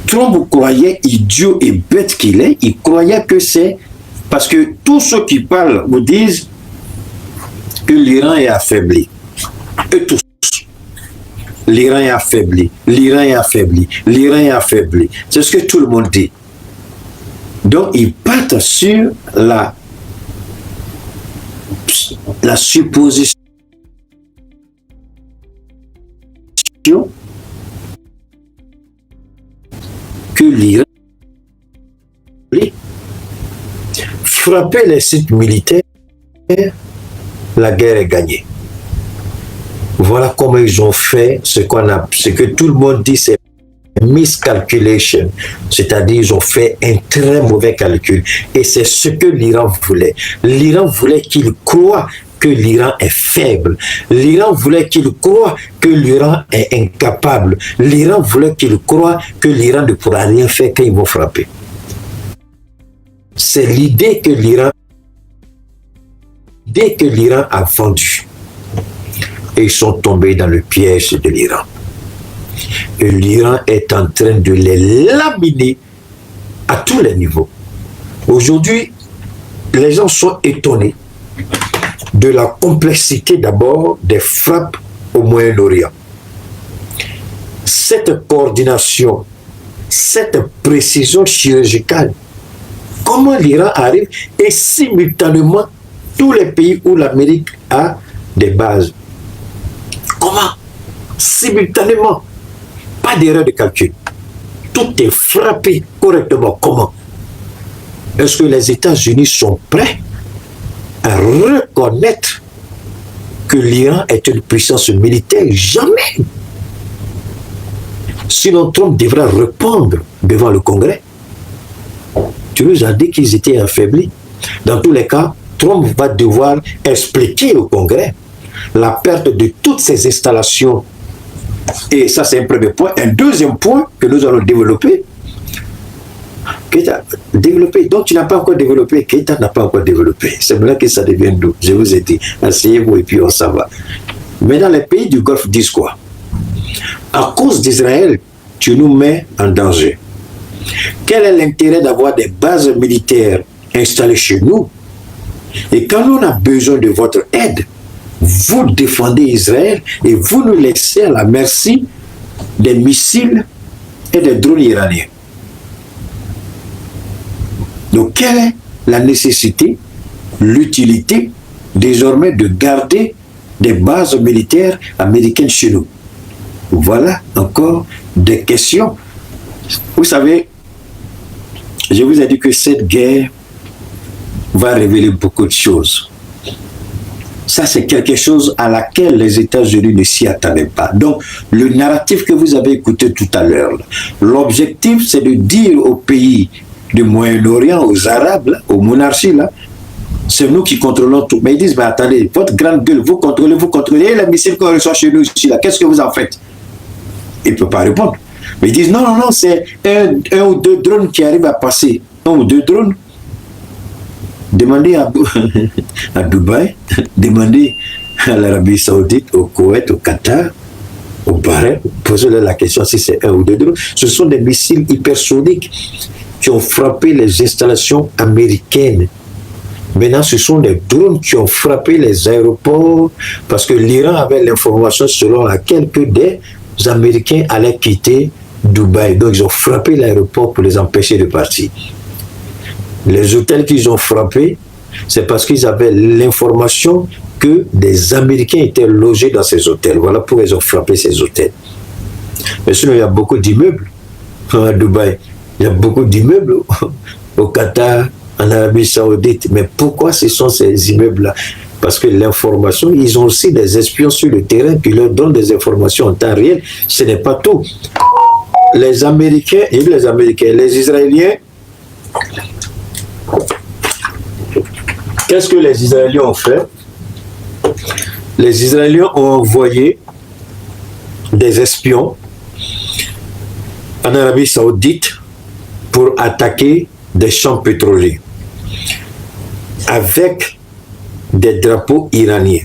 Trump croyait, idiot et bête qu'il est, il croyait que c'est parce que tous ceux qui parlent vous disent que l'Iran est affaibli. Eux tous. L'Iran est affaibli, l'Iran est affaibli, l'Iran est affaibli. C'est ce que tout le monde dit. Donc, ils partent sur la supposition que l'Iran frapper les sites militaires, la guerre est gagnée. Voilà comment ils ont fait ce que tout le monde dit, c'est miscalculation, c'est-à-dire ils ont fait un très mauvais calcul et c'est ce que l'Iran voulait. L'Iran voulait qu'il croie que l'Iran est faible. L'Iran voulait qu'il croie que l'Iran est incapable. L'Iran voulait qu'il croie que l'Iran ne pourra rien faire quand ils vont frapper. C'est l'idée que l'Iran a vendue. Et ils sont tombés dans le piège de l'Iran. Et l'Iran est en train de les laminer à tous les niveaux. Aujourd'hui, les gens sont étonnés de la complexité d'abord des frappes au Moyen-Orient. Cette coordination, cette précision chirurgicale, comment l'Iran arrive et simultanément tous les pays où l'Amérique a des bases. Comment? Simultanément. Pas d'erreur de calcul. Tout est frappé correctement. Comment? Est-ce que les États-Unis sont prêts à reconnaître que l'Iran est une puissance militaire? Jamais. Sinon, Trump devra répondre devant le Congrès. Tu nous as dit qu'ils étaient affaiblis. Dans tous les cas, Trump va devoir expliquer au Congrès la perte de toutes ces installations. Et ça, c'est un premier point. Un deuxième point que nous allons développer. Donc, tu n'as pas encore développé. Keïta n'a pas encore développé. C'est là que ça devient doux. Je vous ai dit, asseyez-vous et puis on s'en va. Mais dans les pays du Golfe, disent quoi? À cause d'Israël, tu nous mets en danger. Quel est l'intérêt d'avoir des bases militaires installées chez nous? Et quand on a besoin de votre aide, vous défendez Israël et vous nous laissez à la merci des missiles et des drones iraniens. Donc, quelle est la nécessité, l'utilité désormais de garder des bases militaires américaines chez nous? Voilà encore des questions. Vous savez, je vous ai dit que cette guerre va révéler beaucoup de choses. Ça, c'est quelque chose à laquelle les États-Unis ne s'y attendaient pas. Donc, le narratif que vous avez écouté tout à l'heure, l'objectif, c'est de dire aux pays du Moyen-Orient, aux Arabes, là, aux monarchies, là, c'est nous qui contrôlons tout. Mais ils disent, mais attendez, votre grande gueule, vous contrôlez les missiles qu'on reçoit chez nous ici, là, qu'est-ce que vous en faites? Ils ne peuvent pas répondre. Mais ils disent, non, c'est un ou deux drones qui arrivent à passer. Un ou deux drones. Demandez à Dubaï, demandez à l'Arabie Saoudite, au Koweït, au Qatar, au Bahreïn, posez-leur la question si c'est un ou deux drones. Ce sont des missiles hypersoniques qui ont frappé les installations américaines. Maintenant, ce sont des drones qui ont frappé les aéroports parce que l'Iran avait l'information selon laquelle que des Américains allaient quitter Dubaï. Donc, ils ont frappé l'aéroport pour les empêcher de partir. Les hôtels qu'ils ont frappés, c'est parce qu'ils avaient l'information que des Américains étaient logés dans ces hôtels. Voilà pourquoi ils ont frappé ces hôtels. Mais sinon, il y a beaucoup d'immeubles à Dubaï. Il y a beaucoup d'immeubles au Qatar, en Arabie Saoudite. Mais pourquoi ce sont ces immeubles-là? Parce que l'information, ils ont aussi des espions sur le terrain qui leur donnent des informations en temps réel. Ce n'est pas tout. Les Américains, les Israéliens, qu'est-ce que les Israéliens ont fait? Les Israéliens ont envoyé des espions en Arabie Saoudite pour attaquer des champs pétroliers avec des drapeaux iraniens.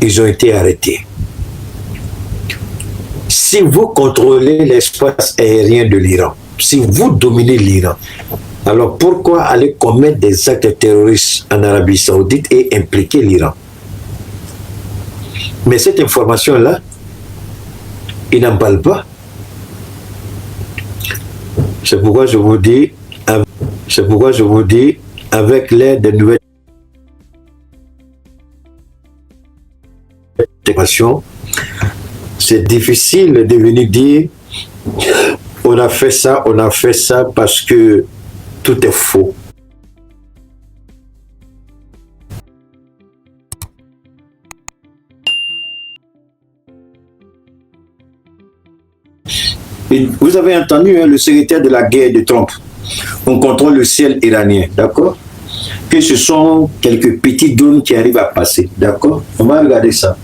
Ils ont été arrêtés. si vous contrôlez l'espace aérien de l'Iran, si vous dominez l'Iran, alors pourquoi aller commettre des actes terroristes en Arabie Saoudite et impliquer l'Iran? Mais cette information-là, il n'en parle pas. C'est pourquoi je vous dis, avec l'aide de nouvelles informations, c'est difficile de venir dire on a fait ça parce que tout est faux. Et vous avez entendu le secrétaire de la guerre de Trump. On contrôle le ciel iranien, d'accord? Que ce sont quelques petits drones qui arrivent à passer, d'accord? On va regarder ça.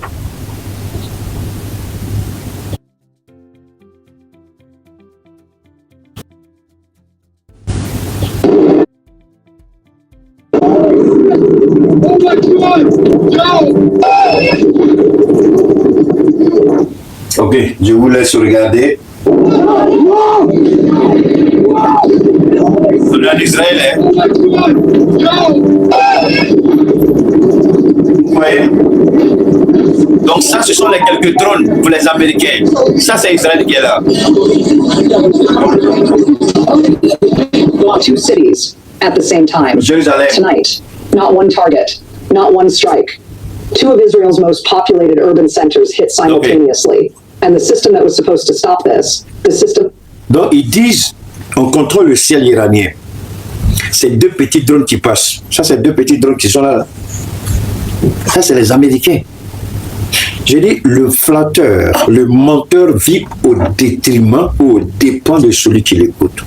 Ok, je vous laisse regarder. On est en Israël, hein? Vous voyez? Donc ça, ce sont les quelques drones pour les Américains. Ça, c'est Israël qui est là. Two cities at the same time. Jérusalem. Tonight, not one target, not one strike. Two of Israel's most populated urban centers hit simultaneously. And the system that was supposed to stop this, the system... Donc ils disent, on contrôle le ciel iranien. C'est deux petits drones qui passent. Ça, c'est deux petits drones qui sont là. Ça, c'est les Américains. J'ai dit, le flatteur, le menteur vit au détriment ou au dépens de celui qui l'écoute.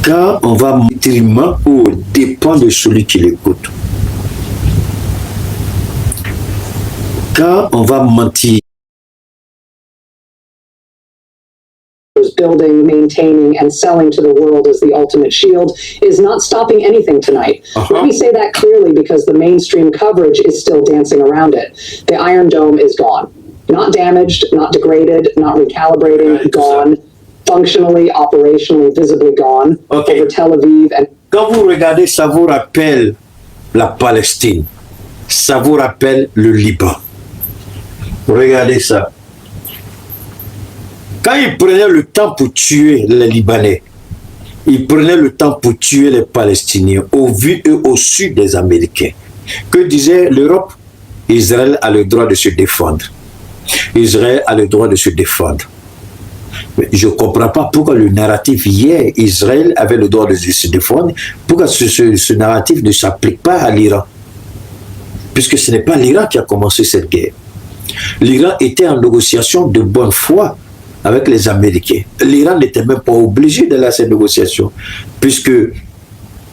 Quand on va au détriment ou au dépens de celui qui l'écoute. Quand on va mentir. Building, maintaining, and selling to the world as the ultimate shield is not stopping anything tonight. Let me say that clearly because the mainstream coverage is still dancing around it. The Iron Dome is gone. Not damaged, not degraded, not recalibrating, gone. Functionally, operationally, visibly gone. Over Tel Aviv and... Quand vous regardez, ça vous rappelle la Palestine. Ça vous rappelle le Liban. Regardez ça. Quand ils prenaient le temps pour tuer les Libanais, ils prenaient le temps pour tuer les Palestiniens, au vu et au sud des Américains. Que disait l'Europe? Israël a le droit de se défendre. Israël a le droit de se défendre. Mais je ne comprends pas pourquoi le narratif hier, Israël avait le droit de se défendre, pourquoi ce narratif ne s'applique pas à l'Iran. Puisque ce n'est pas l'Iran qui a commencé cette guerre. L'Iran était en négociation de bonne foi avec les Américains. L'Iran n'était même pas obligé d'aller à ces négociations, puisque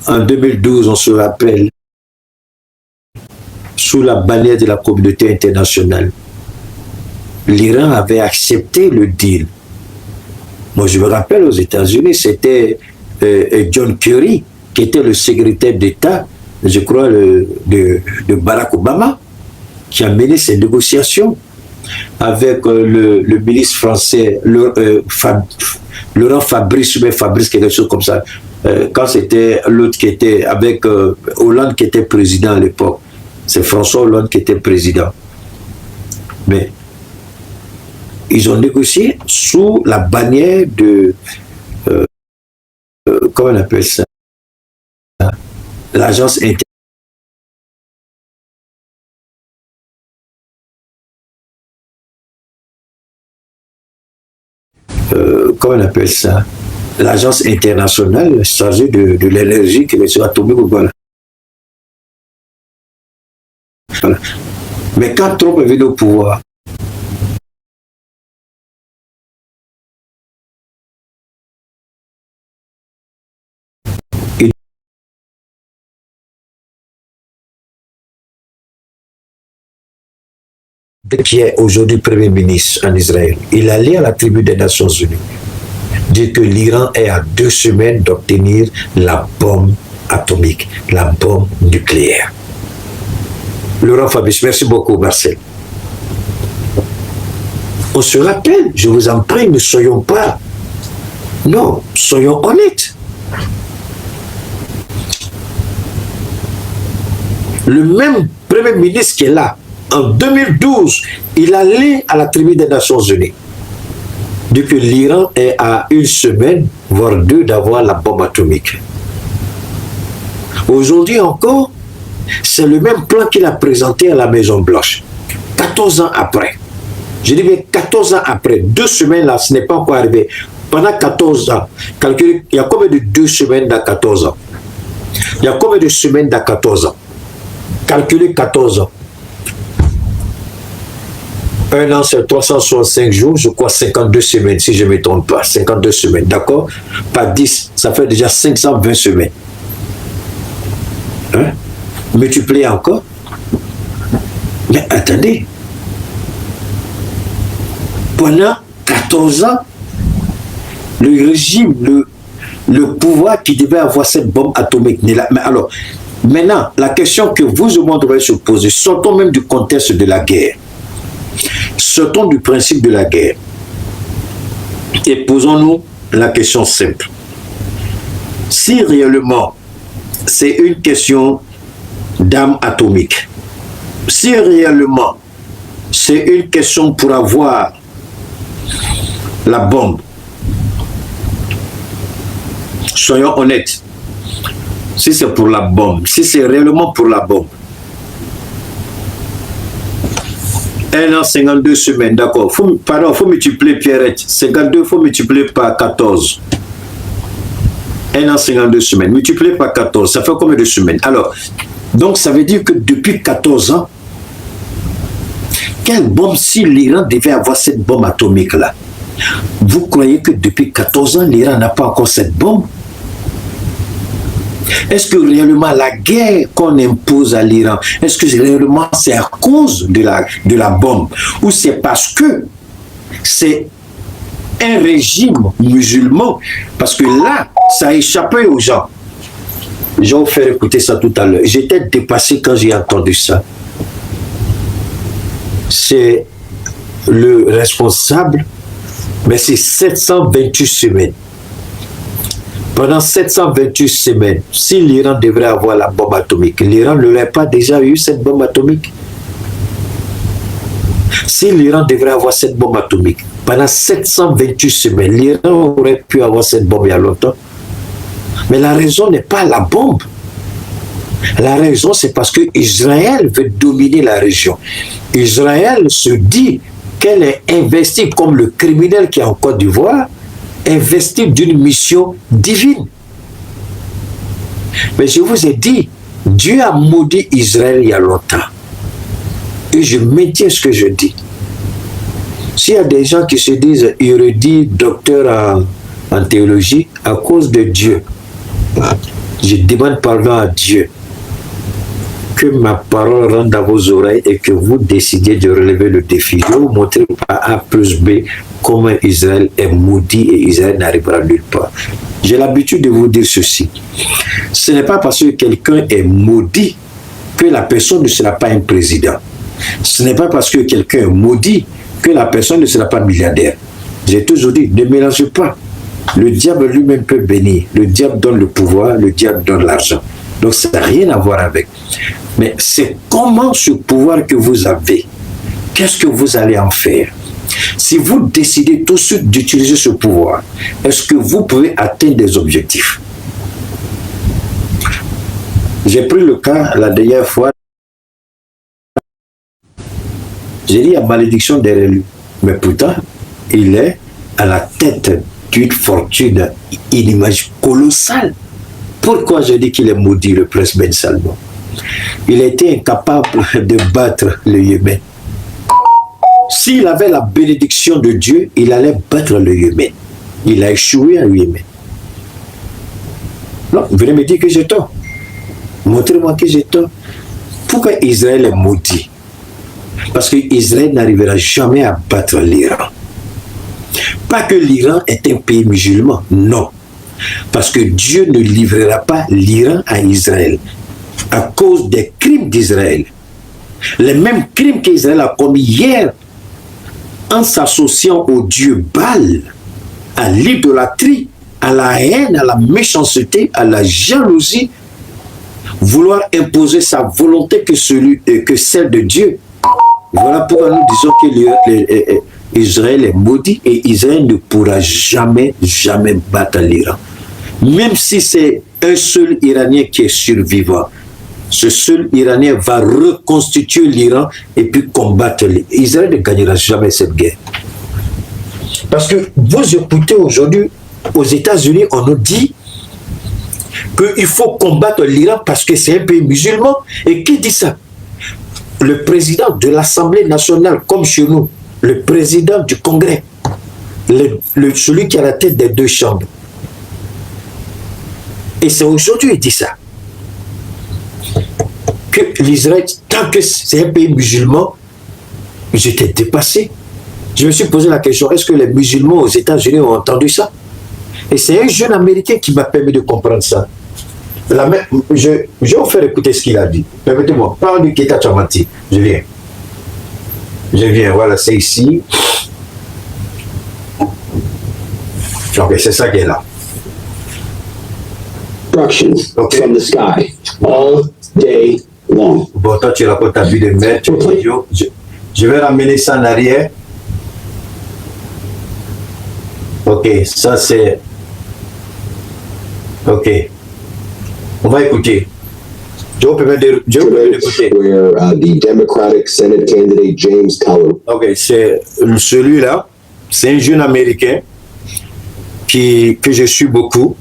en 2012, on se rappelle, sous la bannière de la communauté internationale, l'Iran avait accepté le deal. Moi, je me rappelle aux États-Unis, c'était John Kerry, qui était le secrétaire d'État, je crois, de Barack Obama, qui a mené ces négociations avec le ministre français Laurent Fabrice, quelque chose comme ça, quand c'était l'autre qui était avec Hollande qui était président à l'époque. C'est François Hollande qui était président. Mais ils ont négocié sous la bannière de comment on appelle ça, l'agence internationale. Comment on appelle ça, l'agence internationale chargée de l'énergie qui est atomique. Voilà. Voilà. Mais quand Trump est venu au pouvoir, qui est aujourd'hui Premier ministre en Israël, il allait à la tribune des Nations Unies dire que l'Iran est à 2 semaines d'obtenir la bombe atomique, la bombe nucléaire. Laurent Fabrice, merci beaucoup Marcel. On se rappelle, je vous en prie, ne soyons pas. Non, soyons honnêtes. Le même Premier ministre qui est là, en 2012, il allait à la tribune des Nations Unies. Depuis l'Iran est à une semaine, voire deux, d'avoir la bombe atomique. Aujourd'hui encore, c'est le même plan qu'il a présenté à la Maison Blanche. 14 ans après. Je dis bien 14 ans après. 2 semaines là, ce n'est pas encore arrivé. Pendant 14 ans, calculez, il y a combien de 2 semaines dans 14 ans? Il y a combien de semaines dans 14 ans? Calculez 14 ans. Un an, c'est 365 jours, je crois 52 semaines, si je ne me trompe pas. 52 semaines, d'accord? Pas 10, ça fait déjà 520 semaines. Hein? Multipliez encore. Mais attendez. Pendant 14 ans, le régime, le pouvoir qui devait avoir cette bombe atomique n'est là. Mais alors, maintenant, la question que vous et moi devons se poser, sortons même du contexte de la guerre. Sortons du principe de la guerre et posons-nous la question simple. Si réellement c'est une question d'armes atomiques, si réellement c'est une question pour avoir la bombe, soyons honnêtes, si c'est pour la bombe, si c'est réellement pour la bombe, 1 an, 52 semaines, d'accord. Pardon, il faut multiplier, Pierrette. 52, il faut multiplier par 14. 1 an, 52 semaines. Multiplier par 14, ça fait combien de semaines? Alors, donc ça veut dire que depuis 14 ans, quelle bombe, si l'Iran devait avoir cette bombe atomique-là? Vous croyez que depuis 14 ans, l'Iran n'a pas encore cette bombe? Est-ce que réellement la guerre qu'on impose à l'Iran, est-ce que réellement c'est à cause de la bombe? Ou c'est parce que c'est un régime musulman? Parce que là, ça a échappé aux gens. Je vais vous faire écouter ça tout à l'heure. J'étais dépassé quand j'ai entendu ça. C'est le responsable, mais c'est 728 semaines. Pendant 728 semaines, si l'Iran devrait avoir la bombe atomique, l'Iran n'aurait pas déjà eu cette bombe atomique? Si l'Iran devrait avoir cette bombe atomique, pendant 728 semaines, l'Iran aurait pu avoir cette bombe il y a longtemps. Mais la raison n'est pas la bombe. La raison, c'est parce que Israël veut dominer la région. Israël se dit qu'elle est investie comme le criminel qui est en Côte d'Ivoire, investi d'une mission divine. Mais je vous ai dit, Dieu a maudit Israël il y a longtemps. Et je maintiens ce que je dis. S'il y a des gens qui se disent érudits, docteurs en théologie, à cause de Dieu, je demande pardon à Dieu que ma parole rentre dans vos oreilles et que vous décidiez de relever le défi. Je vais vous montrer par A plus B comment Israël est maudit et Israël n'arrivera nulle part. J'ai l'habitude de vous dire ceci. Ce n'est pas parce que quelqu'un est maudit que la personne ne sera pas un président. Ce n'est pas parce que quelqu'un est maudit que la personne ne sera pas milliardaire. J'ai toujours dit, ne mélangez pas. Le diable lui-même peut bénir. Le diable donne le pouvoir, le diable donne l'argent. Donc ça n'a rien à voir avec. Mais c'est comment ce pouvoir que vous avez, qu'est-ce que vous allez en faire? Si vous décidez tout de suite d'utiliser ce pouvoir, est-ce que vous pouvez atteindre des objectifs? J'ai pris le cas la dernière fois. J'ai dit à malédiction derrière lui. Mais pourtant, il est à la tête d'une fortune inimaginable, colossale. Pourquoi je dis qu'il est maudit, le prince Ben Salman? Il a été incapable de battre le Yémen. S'il avait la bénédiction de Dieu, il allait battre le Yémen. Il a échoué au Yémen. Non, venez me dire que j'ai tort. Montrez-moi que j'ai tort. Pourquoi Israël est maudit? Parce que Israël n'arrivera jamais à battre l'Iran. Pas que l'Iran est un pays musulman, non. Parce que Dieu ne livrera pas l'Iran à Israël à cause des crimes d'Israël. Les mêmes crimes qu'Israël a commis hier en s'associant au dieu Baal, à l'idolâtrie, à la haine, à la méchanceté, à la jalousie, vouloir imposer sa volonté que celle de Dieu. Voilà pourquoi nous disons que Israël est maudit et Israël ne pourra jamais battre l'Iran. Même si c'est un seul Iranien qui est survivant, ce seul Iranien va reconstituer l'Iran et puis combattre l'Iran. Israël ne gagnera jamais cette guerre. Parce que vous écoutez aujourd'hui, aux États-Unis, on nous dit qu'il faut combattre l'Iran parce que c'est un pays musulman. Et qui dit ça? Le président de l'Assemblée nationale, comme chez nous, le président du Congrès, celui qui a la tête des deux chambres. Et c'est aujourd'hui qu'il dit ça. Que l'Israël, tant que c'est un pays musulman, j'étais dépassé. Je me suis posé la question, est-ce que les musulmans aux États-Unis ont entendu ça? Et c'est un jeune Américain qui m'a permis de comprendre ça. Je vais vous faire écouter ce qu'il a dit. Permettez-moi, parle du Keita Tchamati. Je viens, voilà, c'est ici. Ok, c'est ça qui est là. Okay. From the sky all day long. Bon, toi, tu racontes ta vie de maître. Je vais ramener ça en arrière. Ok, ça c'est... Ok. On va écouter. Je peux écouter. Where the Democratic Senate candidate James Culler. Ok, c'est celui-là. C'est un jeune Américain que je suis beaucoup.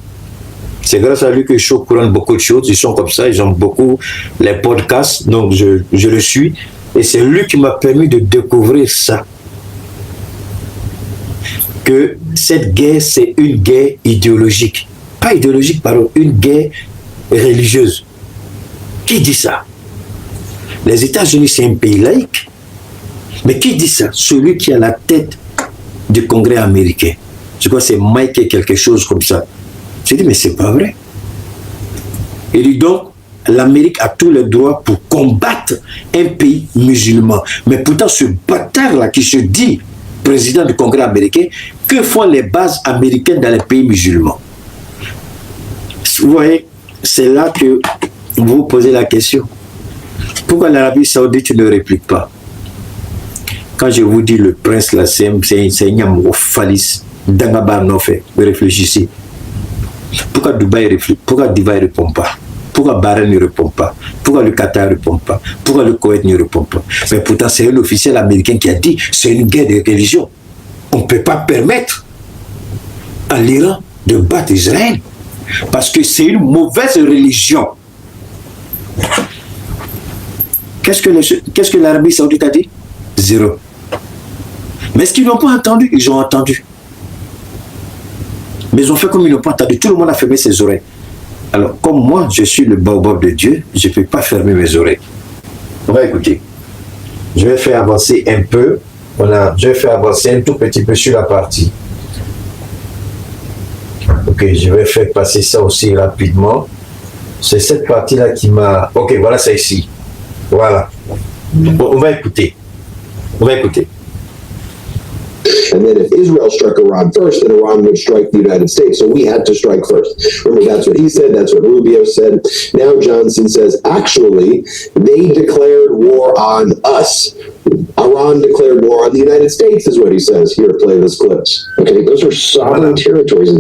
C'est grâce à lui que je suis au courant de beaucoup de choses. Ils sont comme ça, ils aiment beaucoup les podcasts, donc je le suis. Et c'est lui qui m'a permis de découvrir ça. Que cette guerre, c'est une guerre idéologique. Pas idéologique, pardon, une guerre religieuse. Qui dit ça? Les États-Unis, c'est un pays laïque. Mais qui dit ça? Celui qui a la tête du Congrès américain. Je crois que c'est Mike quelque chose comme ça. J'ai dit, mais c'est pas vrai. Il dit donc, l'Amérique a tous les droits pour combattre un pays musulman. Mais pourtant, ce bâtard-là qui se dit président du Congrès américain, que font les bases américaines dans les pays musulmans? Vous voyez, c'est là que vous vous posez la question. Pourquoi l'Arabie Saoudite ne réplique pas? Quand je vous dis le prince, là, c'est un Falis, Dangaba Nofé, réfléchissez. Pourquoi Dubaï ne répond pas? Pourquoi Bahreïn ne répond pas? Pourquoi le Qatar ne répond pas? Pourquoi le Koweït ne répond pas? Mais pourtant, c'est un officiel américain qui a dit c'est une guerre de religion. On ne peut pas permettre à l'Iran de battre Israël parce que c'est une mauvaise religion. Qu'est-ce que l'Arabie Saoudite a dit? Zéro. Mais est-ce qu'ils n'ont pas entendu? Ils ont entendu. Mais ils ont fait comme ils n'ont pas entendu. Tout le monde a fermé ses oreilles. Alors, comme moi, je suis le baobab de Dieu, je ne peux pas fermer mes oreilles. On va écouter. Je vais faire avancer un peu. Je vais faire avancer un tout petit peu sur la partie. Ok, je vais faire passer ça aussi rapidement. C'est cette partie-là qui m'a... Ok, voilà, c'est ici. Voilà. Bon, on va écouter. On va écouter. And then if Israel struck Iran first, then Iran would strike the United States. So we had to strike first. Remember, that's what he said. That's what Rubio said. Now Johnson says, actually, they declared war on us. Iran declared war on the United States, is what he says. Here, play this clips. Okay, those are sovereign territories.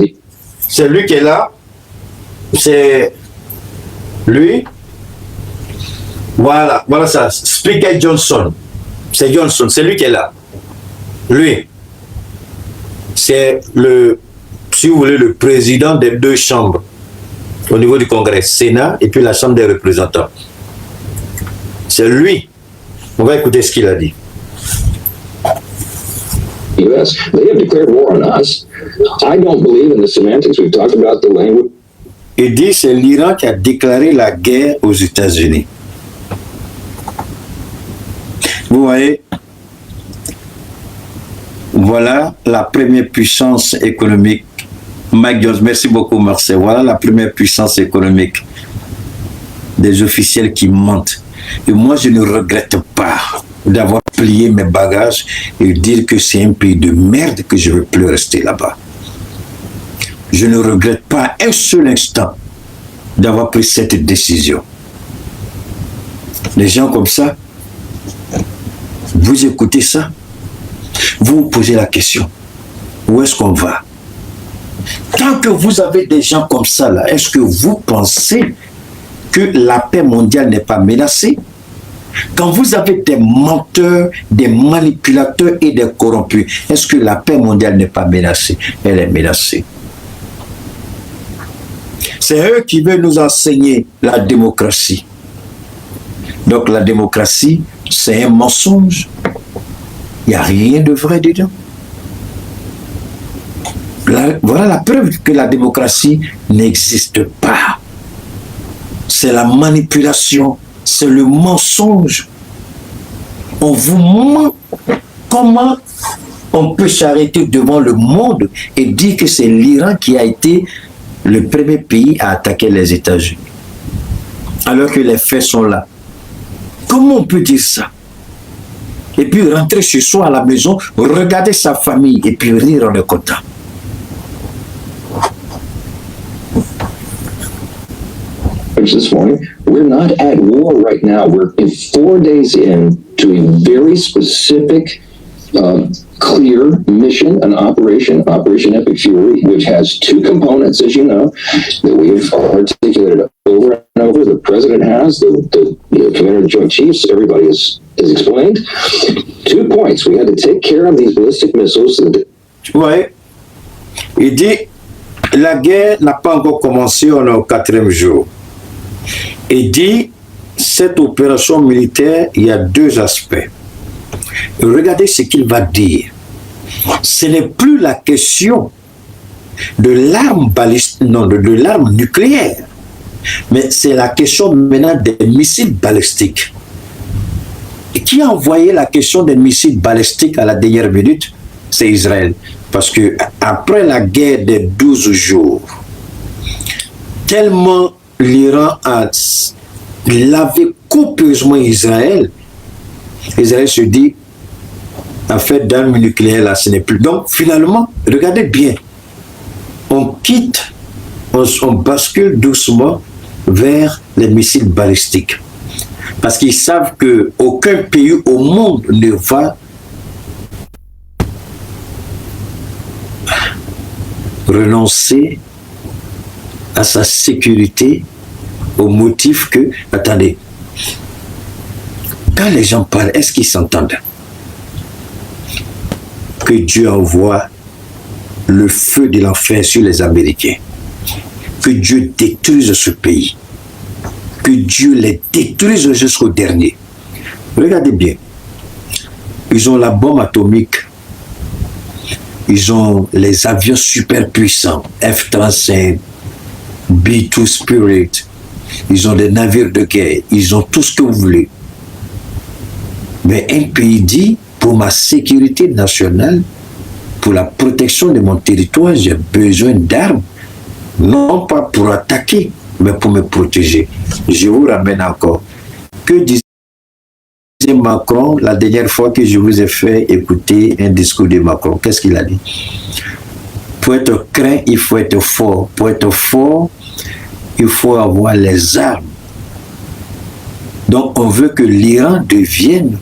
C'est lui qui est là. C'est lui. Voilà, voilà ça. Speaker Johnson. C'est Johnson, c'est lui qui est là. Lui. C'est le, si vous voulez, le président des deux chambres au niveau du Congrès, Sénat et puis la Chambre des représentants. C'est lui. On va écouter ce qu'il a dit. US, they have declared war on us. I don't believe in the semantics. We've talked about the language. Il dit c'est l'Iran qui a déclaré la guerre aux États-Unis. Vous voyez, voilà la première puissance économique. Mike Jones, merci beaucoup Marcel. Voilà la première puissance économique des officiels qui mentent. Et moi je ne regrette pas d'avoir plier mes bagages et dire que c'est un pays de merde, que je ne veux plus rester là-bas. Je ne regrette pas un seul instant d'avoir pris cette décision. Les gens comme ça, vous écoutez ça, vous vous posez la question, où est-ce qu'on va? Tant que vous avez des gens comme ça, là, est-ce que vous pensez que la paix mondiale n'est pas menacée? Quand vous avez des menteurs, des manipulateurs et des corrompus, est-ce que la paix mondiale n'est pas menacée? Elle est menacée. C'est eux qui veulent nous enseigner la démocratie. Donc la démocratie, c'est un mensonge. Il n'y a rien de vrai dedans. Voilà la preuve que la démocratie n'existe pas. C'est la manipulation, c'est le mensonge. On vous ment. Comment on peut s'arrêter devant le monde et dire que c'est l'Iran qui a été le premier pays à attaquer les États-Unis, alors que les faits sont là? Comment on peut dire ça? Et puis rentrer chez soi à la maison, regarder sa famille et puis rire en est content. This morning, we're not at war right now. We're 4 days in to a very specific, clear mission, an Operation Epic Fury, which has two components, as you know, that we've articulated over and over. The president has, the commander of the Joint Chiefs, everybody has explained. 2 points. We had to take care of these ballistic missiles. Oui. Il dit, la guerre n'a pas encore commencé, on est au 4e jour. Il dit, cette opération militaire, il y a 2 aspects. Regardez ce qu'il va dire. Ce n'est plus la question de l'arme balistique, non, de l'arme nucléaire, mais c'est la question maintenant des missiles balistiques. Et qui a envoyé la question des missiles balistiques à la dernière minute? C'est Israël. Parce que après la guerre des 12 jours, tellement l'Iran a lavé copieusement Israël, Israël se dit, en fait, d'armes nucléaires, là, ce n'est plus. Donc, finalement, regardez bien, on quitte, on bascule doucement vers les missiles balistiques. Parce qu'ils savent qu'aucun pays au monde ne va renoncer à sa sécurité au motif que, attendez, quand les gens parlent, est-ce qu'ils s'entendent? Que Dieu envoie le feu de l'enfer sur les Américains, que Dieu détruise ce pays, que Dieu les détruise jusqu'au dernier. Regardez bien, ils ont la bombe atomique, ils ont les avions super puissants, F-35, B-2 Spirit, ils ont des navires de guerre, ils ont tout ce que vous voulez. Mais un pays dit, pour ma sécurité nationale, pour la protection de mon territoire, j'ai besoin d'armes, non pas pour attaquer, mais pour me protéger. Je vous ramène encore. Que disait Macron la dernière fois que je vous ai fait écouter un discours de Macron? Qu'est-ce qu'il a dit? Pour être craint, il faut être fort. Pour être fort, il faut avoir les armes. Donc on veut que l'Iran devienne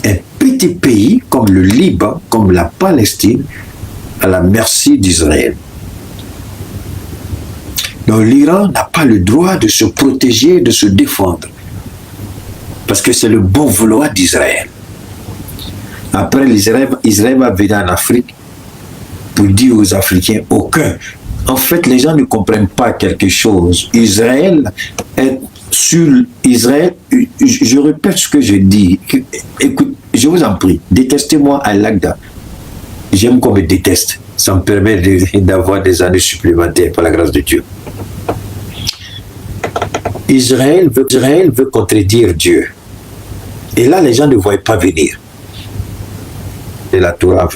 un petit pays comme le Liban, comme la Palestine, à la merci d'Israël. Donc l'Iran n'a pas le droit de se protéger, de se défendre. Parce que c'est le bon vouloir d'Israël. Après, Israël va venir en Afrique pour dire aux Africains, aucun. En fait, les gens ne comprennent pas quelque chose. Israël est sur Israël, je répète ce que je dis. Écoute, je vous en prie, détestez-moi à l'Agda. J'aime qu'on me déteste. Ça me permet d'avoir des années supplémentaires par la grâce de Dieu. Israël veut contredire Dieu. Et là, les gens ne voient pas venir. Et la Torah,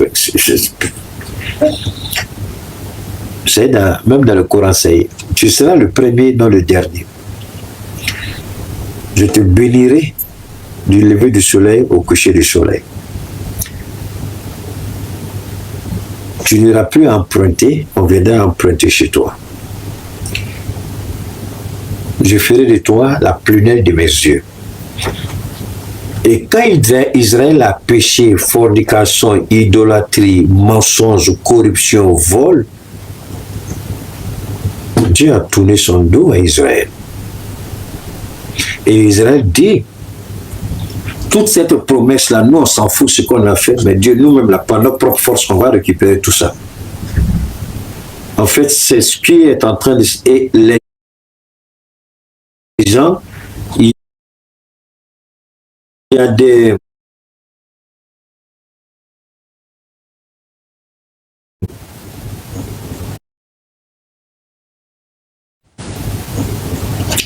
même dans le Coran, c'est tu seras le premier, non le dernier. Je te bénirai du lever du soleil au coucher du soleil. Tu n'iras plus emprunter, on viendra emprunter chez toi. Je ferai de toi la prunelle de mes yeux. Et quand Israël a péché, fornication, idolâtrie, mensonge, corruption, vol, Dieu a tourné son dos à Israël. Et Israël dit, toute cette promesse-là, nous, on s'en fout ce qu'on a fait, mais Dieu nous-mêmes, là, par notre propre force, on va récupérer tout ça. En fait, c'est ce qui est en train de... Et les gens, il y a des...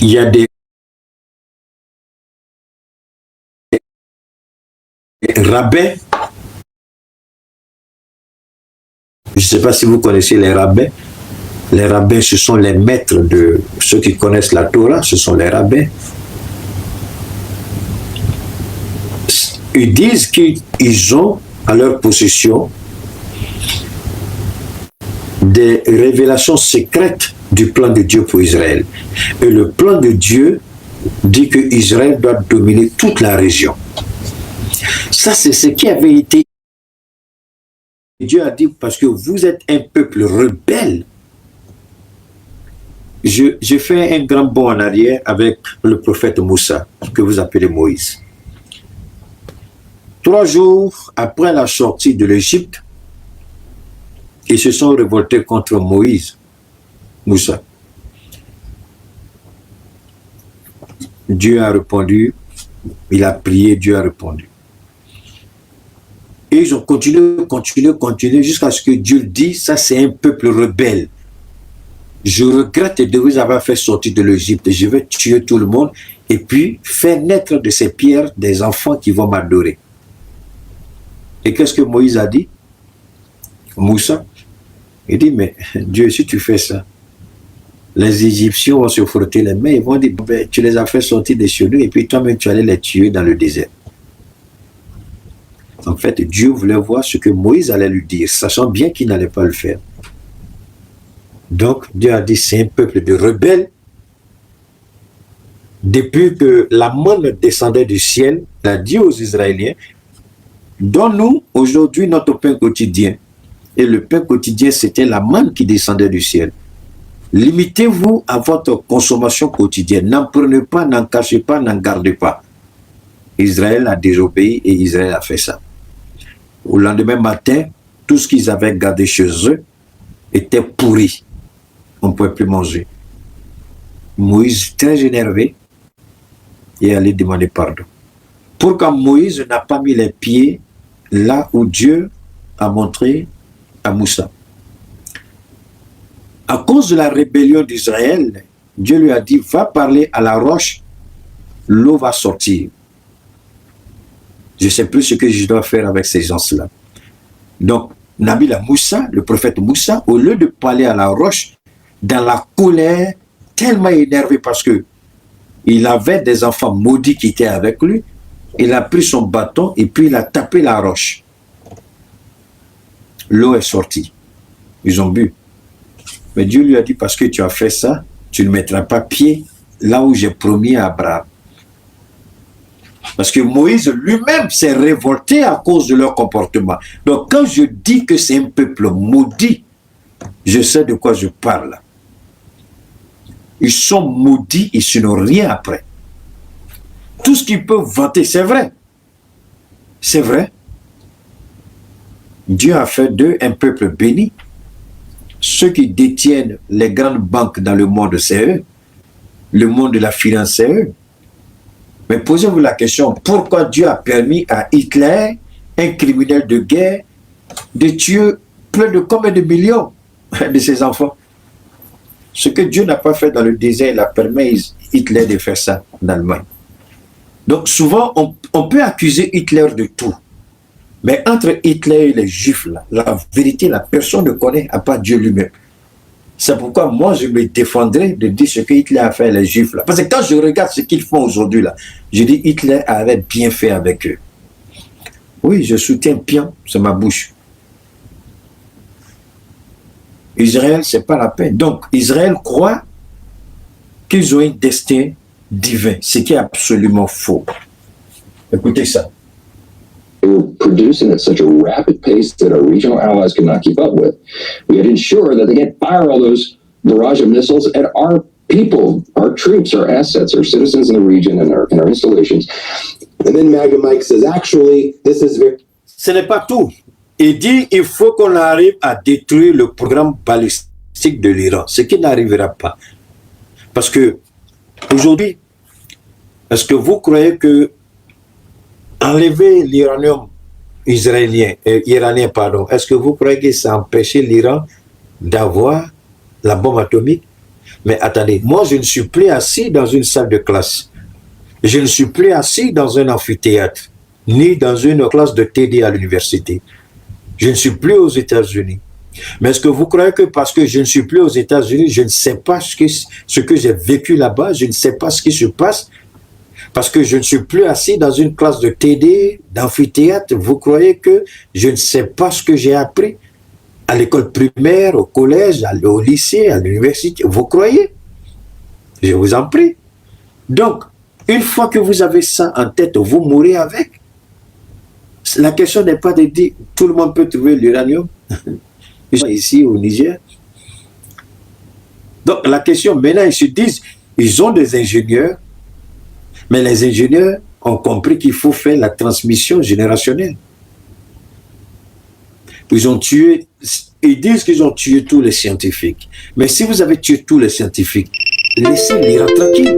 Il y a des rabbins. Je ne sais pas si vous connaissez les rabbins. Les rabbins, ce sont les maîtres de ceux qui connaissent la Torah, ce sont les rabbins. Ils disent qu'ils ont à leur possession des révélations secrètes du plan de Dieu pour Israël. Et le plan de Dieu dit que Israël doit dominer toute la région. Ça, c'est ce qui avait été. Dieu a dit, parce que vous êtes un peuple rebelle. Je fais un grand bond en arrière avec le prophète Moussa, que vous appelez Moïse. 3 jours après la sortie de l'Égypte, ils se sont révoltés contre Moïse, Moussa. Dieu a répondu, il a prié, Dieu a répondu. Et ils ont continué jusqu'à ce que Dieu dise, ça c'est un peuple rebelle. Je regrette de vous avoir fait sortir de l'Égypte, je vais tuer tout le monde et puis faire naître de ces pierres des enfants qui vont m'adorer. Et qu'est-ce que Moïse a dit? Moussa, il dit, mais Dieu, si tu fais ça, les Égyptiens vont se frotter les mains, ils vont dire, ben, tu les as fait sortir de chez nous et puis toi-même tu allais les tuer dans le désert. En fait, Dieu voulait voir ce que Moïse allait lui dire, sachant bien qu'il n'allait pas le faire. Donc, Dieu a dit, c'est un peuple de rebelles. Depuis que la manne descendait du ciel, il a dit aux Israéliens, donne-nous aujourd'hui notre pain quotidien. Et le pain quotidien, c'était la manne qui descendait du ciel. Limitez-vous à votre consommation quotidienne. N'en prenez pas, n'en cachez pas, n'en gardez pas. Israël a désobéi et Israël a fait ça. Au lendemain matin, tout ce qu'ils avaient gardé chez eux était pourri. On ne pouvait plus manger. Moïse, très énervé, est allé demander pardon. Pourquoi Moïse n'a pas mis les pieds là où Dieu a montré à Moussa? À cause de la rébellion d'Israël, Dieu lui a dit, va parler à la roche, l'eau va sortir. Je ne sais plus ce que je dois faire avec ces gens-là. Donc, Nabila Moussa, le prophète Moussa, au lieu de parler à la roche, dans la colère, tellement énervé parce que il avait des enfants maudits qui étaient avec lui, il a pris son bâton et puis il a tapé la roche. L'eau est sortie. Ils ont bu. Mais Dieu lui a dit, parce que tu as fait ça, tu ne mettras pas pied là où j'ai promis à Abraham. Parce que Moïse lui-même s'est révolté à cause de leur comportement. Donc quand je dis que c'est un peuple maudit, je sais de quoi je parle. Ils sont maudits, ils n'ont rien après. Tout ce qu'ils peuvent vanter, c'est vrai. C'est vrai. Dieu a fait d'eux un peuple béni. Ceux qui détiennent les grandes banques dans le monde, c'est eux. Le monde de la finance, c'est eux. Mais posez-vous la question, pourquoi Dieu a permis à Hitler, un criminel de guerre, de tuer plein de combien de millions de ses enfants? Ce que Dieu n'a pas fait dans le désert, il a permis à Hitler de faire ça en Allemagne. Donc souvent, on peut accuser Hitler de tout. Mais entre Hitler et les Juifs, là, la vérité, la personne ne connaît à part Dieu lui-même. C'est pourquoi moi, je me défendrai de dire ce que Hitler a fait à les Juifs. Là. Parce que quand je regarde ce qu'ils font aujourd'hui, là, je dis Hitler avait bien fait avec eux. Oui, je soutiens bien, c'est ma bouche. Israël, c'est pas la peine. Donc, Israël croit qu'ils ont un destin divin, ce qui est absolument faux. Écoutez ça. They were producing at such a rapid pace that our regional allies could not keep up with. We had to ensure that they can't fire all those barrage of missiles at our people, our troops, our assets, our citizens in the region and our installations. And then MAGA Mike says, actually, this is very... Ce n'est pas tout. Il dit il faut qu'on arrive à détruire le programme balistique de l'Iran, ce qui n'arrivera pas. Parce que aujourd'hui, est-ce que vous croyez que enlever l'uranium iranien, pardon, est-ce que vous croyez que ça a empêché l'Iran d'avoir la bombe atomique? Mais attendez, moi je ne suis plus assis dans une salle de classe. Je ne suis plus assis dans un amphithéâtre, ni dans une classe de TD à l'université. Je ne suis plus aux États-Unis. Mais est-ce que vous croyez que parce que je ne suis plus aux États-Unis, je ne sais pas ce que j'ai vécu là-bas, je ne sais pas ce qui se passe? Parce que je ne suis plus assis dans une classe de TD, d'amphithéâtre, vous croyez que je ne sais pas ce que j'ai appris à l'école primaire, au collège, au lycée, à l'université? Vous croyez? Je vous en prie. Donc, une fois que vous avez ça en tête, vous mourrez avec. La question n'est pas de dire tout le monde peut trouver l'uranium ici au Niger. Donc la question maintenant, ils se disent, ils ont des ingénieurs, mais les ingénieurs ont compris qu'il faut faire la transmission générationnelle. Ils ont tué, ils disent qu'ils ont tué tous les scientifiques. Mais si vous avez tué tous les scientifiques, laissez l'Iran tranquille.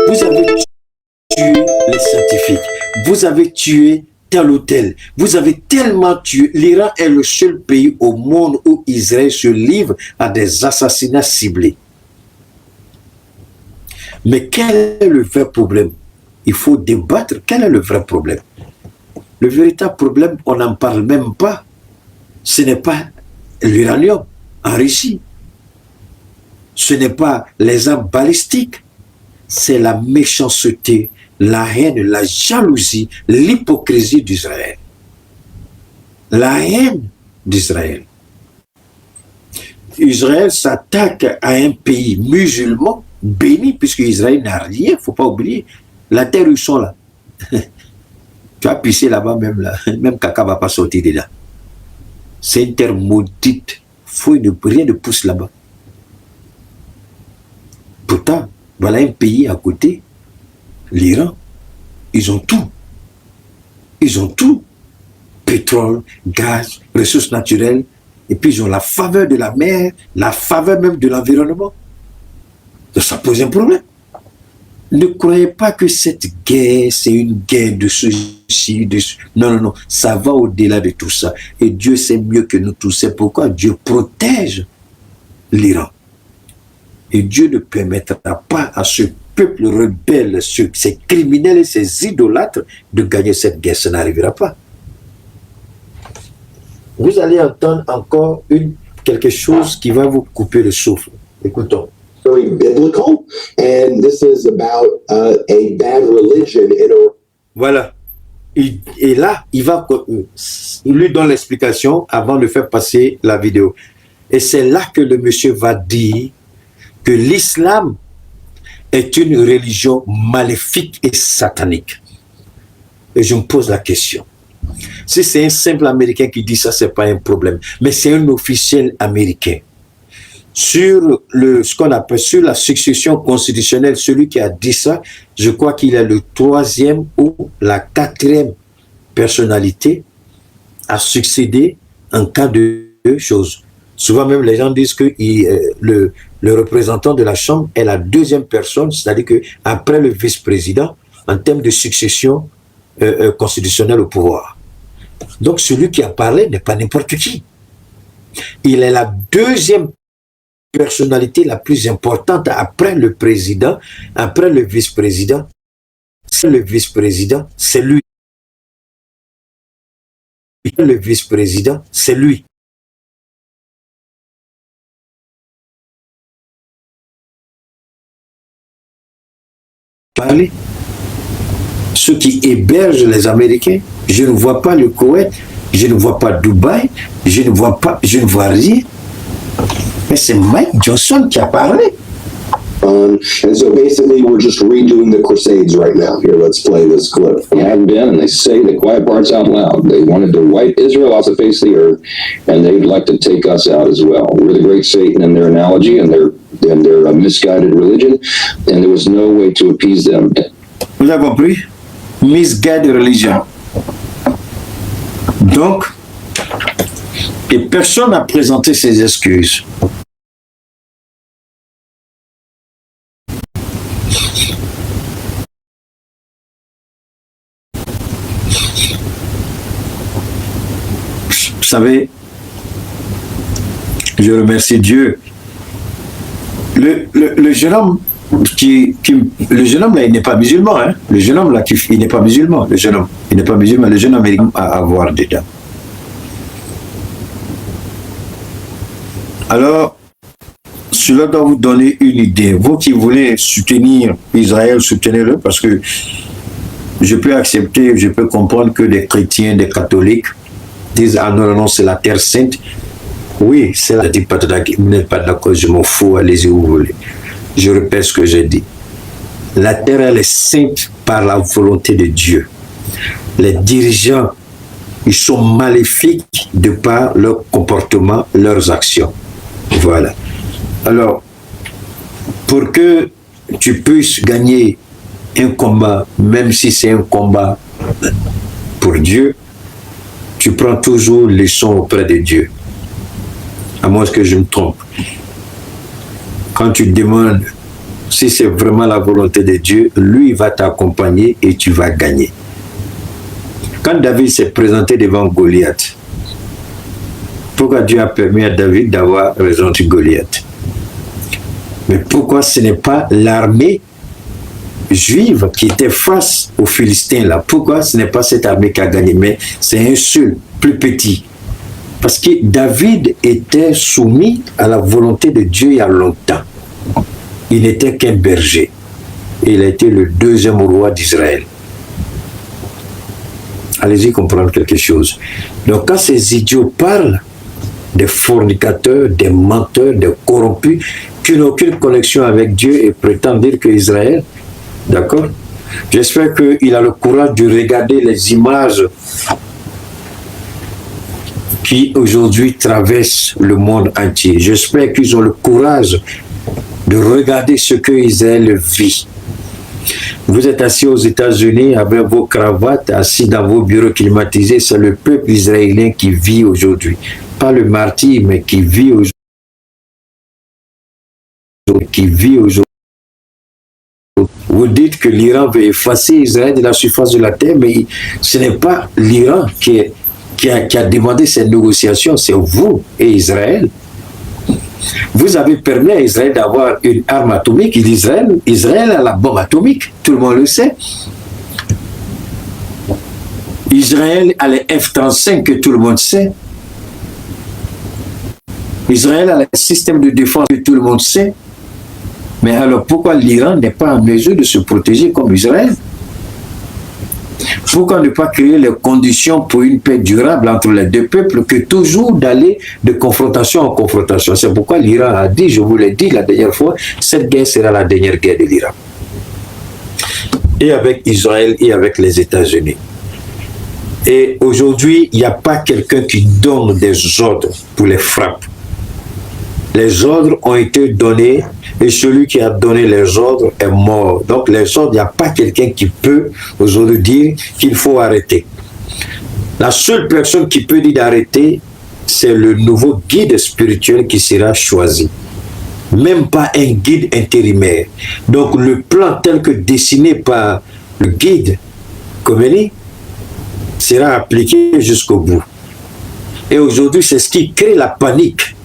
Vous avez tué les scientifiques. Vous avez tué tel ou tel. Vous avez tellement tué. L'Iran est le seul pays au monde où Israël se livre à des assassinats ciblés. Mais quel est le vrai problème? Il faut débattre. Quel est le vrai problème? Le véritable problème, on n'en parle même pas. Ce n'est pas l'uranium enrichi. Ce n'est pas les armes balistiques. C'est la méchanceté, la haine, la jalousie, l'hypocrisie d'Israël. La haine d'Israël. Israël s'attaque à un pays musulman béni, puisque Israël n'a rien, il ne faut pas oublier. La terre où ils sont là. Tu as pissé là-bas, même caca ne va pas sortir de là. C'est une terre maudite. Rien ne pousse là-bas. Pourtant, voilà un pays à côté, l'Iran. Ils ont tout. Ils ont tout. Pétrole, gaz, ressources naturelles. Et puis ils ont la faveur de la mer, la faveur même de l'environnement. Donc ça pose un problème. Ne croyez pas que cette guerre, c'est une guerre de ceci, de ce... Non, non, non. Ça va au-delà de tout ça. Et Dieu sait mieux que nous tous. C'est pourquoi Dieu protège l'Iran. Et Dieu ne permettra pas à ce peuple rebelle, ces criminels et ces idolâtres de gagner cette guerre. Ça n'arrivera pas. Vous allez entendre encore quelque chose qui va vous couper le souffle. Écoutons. Very biblical, and this is about a bad religion in a... Voilà. Et là, il lui donne l'explication avant de faire passer la vidéo. Et c'est là que le monsieur va dire que l'islam est une religion maléfique et satanique. Et je me pose la question. Si c'est un simple Américain qui dit ça, c'est pas un problème. Mais c'est un officiel américain. Sur ce qu'on appelle sur la succession constitutionnelle, celui qui a dit ça, je crois qu'il est le 3e ou la 4e personnalité à succéder en cas de choses. Souvent même les gens disent que le représentant de la Chambre est la 2e personne, c'est-à-dire qu'après le vice-président, en termes de succession constitutionnelle au pouvoir. Donc celui qui a parlé n'est pas n'importe qui. Il est la 2e personnalité la plus importante après le président, après le vice-président. C'est le vice-président, c'est lui. Le vice-président, c'est lui. parler. Ceux qui hébergent les Américains, je ne vois pas le Koweït, je ne vois pas Dubaï, je ne vois rien. Mais c'est Mike Johnson qui a parlé. And so basically, we're just redoing the Crusades right now. Here, let's play this clip. They have been, and they say the quiet parts out loud. They wanted to wipe Israel off the face of the earth, and they'd like to take us out as well. We're the great Satan in their analogy and their misguided religion, and there was no way to appease them. Vous avez compris? Misguided religion. Donc, et personne n'a présenté ses excuses. Vous savez, je remercie Dieu. Le jeune homme le jeune homme là, il n'est pas musulman, hein. Le jeune homme là, il n'est pas musulman. Le jeune homme, il n'est pas musulman. Le jeune homme est à avoir dedans. Alors, cela doit vous donner une idée. Vous qui voulez soutenir Israël, soutenez-le, parce que je peux accepter, je peux comprendre que des chrétiens, des catholiques disent ah non, non, c'est la terre sainte. Oui, c'est la dit pas d'accord, vous n'êtes pas d'accord, je m'en fous, allez-y où vous voulez. Je répète ce que j'ai dit. La terre, elle est sainte par la volonté de Dieu. Les dirigeants, ils sont maléfiques de par leur comportement, leurs actions. Voilà. Alors, pour que tu puisses gagner un combat, même si c'est un combat pour Dieu, tu prends toujours leçon auprès de Dieu. À moins que je me trompe. Quand tu demandes si c'est vraiment la volonté de Dieu, lui va t'accompagner et tu vas gagner. Quand David s'est présenté devant Goliath, pourquoi Dieu a permis à David d'avoir raison de Goliath? Mais pourquoi ce n'est pas l'armée juive qui était face aux Philistins là? Pourquoi ce n'est pas cette armée qui a gagné? Mais c'est un seul, plus petit. Parce que David était soumis à la volonté de Dieu il y a longtemps. Il n'était qu'un berger. Et il a été le deuxième roi d'Israël. Allez-y comprendre quelque chose. Donc quand ces idiots parlent des fornicateurs, des menteurs, des corrompus, qui n'ont aucune connexion avec Dieu et prétendent dire que Israël, d'accord? J'espère qu'il a le courage de regarder les images qui aujourd'hui traversent le monde entier. J'espère qu'ils ont le courage de regarder ce que Israël vit. Vous êtes assis aux États-Unis avec vos cravates, assis dans vos bureaux climatisés, c'est le peuple israélien qui vit aujourd'hui. Pas le martyr, mais qui vit aujourd'hui. Vous dites que l'Iran veut effacer Israël de la surface de la terre, mais ce n'est pas l'Iran qui a demandé ces négociations, c'est vous et Israël. Vous avez permis à Israël d'avoir une arme atomique. Israël a la bombe atomique, tout le monde le sait. Israël a les F-35 que tout le monde sait. Israël a le système de défense que tout le monde sait. Mais alors pourquoi l'Iran n'est pas en mesure de se protéger comme Israël? Pourquoi ne pas créer les conditions pour une paix durable entre les deux peuples que toujours d'aller de confrontation en confrontation? C'est pourquoi l'Iran a dit, je vous l'ai dit la dernière fois, cette guerre sera la dernière guerre de l'Iran. Et avec Israël et avec les États-Unis. Et aujourd'hui, il n'y a pas quelqu'un qui donne des ordres pour les frappes. Les ordres ont été donnés et celui qui a donné les ordres est mort. Donc les ordres, il n'y a pas quelqu'un qui peut aujourd'hui dire qu'il faut arrêter. La seule personne qui peut dire d'arrêter, c'est le nouveau guide spirituel qui sera choisi. Même pas un guide intérimaire. Donc le plan tel que dessiné par le guide Khomeini sera appliqué jusqu'au bout. Et aujourd'hui, c'est ce qui crée la panique.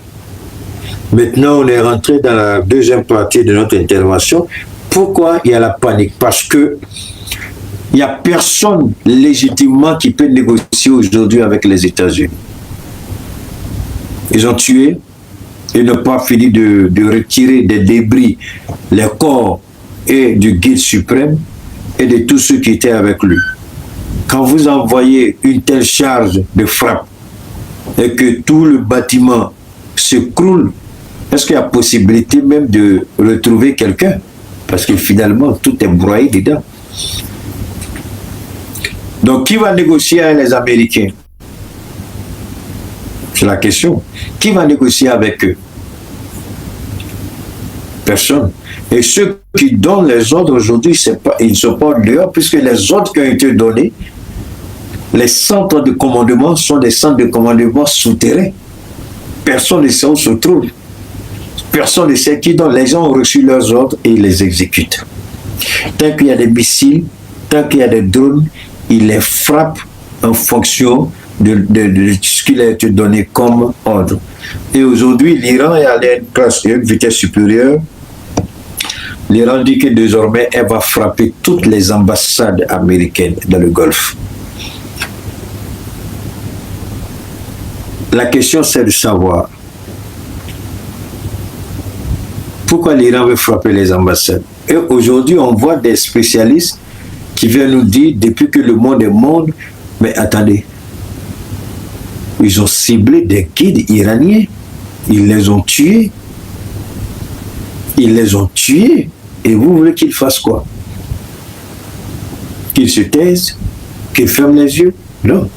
Maintenant, on est rentré dans la deuxième partie de notre intervention. Pourquoi il y a la panique? Parce que il n'y a personne légitimement qui peut négocier aujourd'hui avec les États-Unis. Ils ont tué, ils n'ont pas fini de retirer des débris, les corps et du guide suprême et de tous ceux qui étaient avec lui. Quand vous envoyez une telle charge de frappe et que tout le bâtiment s'écroule, est-ce qu'il y a possibilité même de retrouver quelqu'un? Parce que finalement, tout est broyé dedans. Donc, qui va négocier avec les Américains? C'est la question. Qui va négocier avec eux? Personne. Et ceux qui donnent les ordres aujourd'hui, ils ne sont pas dehors, puisque les ordres qui ont été donnés, les centres de commandement sont des centres de commandement souterrains. Personne ne sait où se trouve. Personne ne sait qui donne. Les gens ont reçu leurs ordres et ils les exécutent. Tant qu'il y a des missiles, tant qu'il y a des drones, ils les frappent en fonction de ce qu'il a été donné comme ordre. Et aujourd'hui, l'Iran est allé à une vitesse supérieure. L'Iran dit que désormais, elle va frapper toutes les ambassades américaines dans le Golfe. La question, c'est de savoir pourquoi l'Iran veut frapper les ambassades. Et aujourd'hui, on voit des spécialistes qui viennent nous dire, depuis que le monde est monde, mais attendez, ils ont ciblé des guides iraniens, ils les ont tués. Ils les ont tués. Et vous voulez qu'ils fassent quoi? Qu'ils se taisent? Qu'ils ferment les yeux? Non.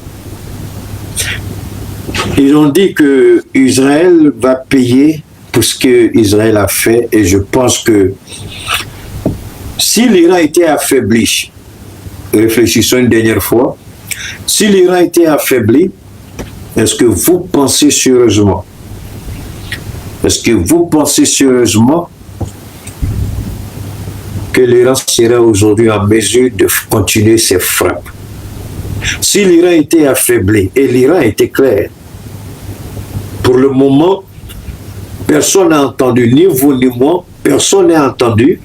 Ils ont dit que Israël va payer pour ce que Israël a fait. Et je pense que si l'Iran était affaibli, réfléchissons une dernière fois, si l'Iran était affaibli, est-ce que vous pensez sérieusement? Est-ce que vous pensez sérieusement que l'Iran serait aujourd'hui en mesure de continuer ses frappes? Si l'Iran était affaibli, et l'Iran était clair, pour le moment, personne n'a entendu, ni vous ni moi, personne n'a entendu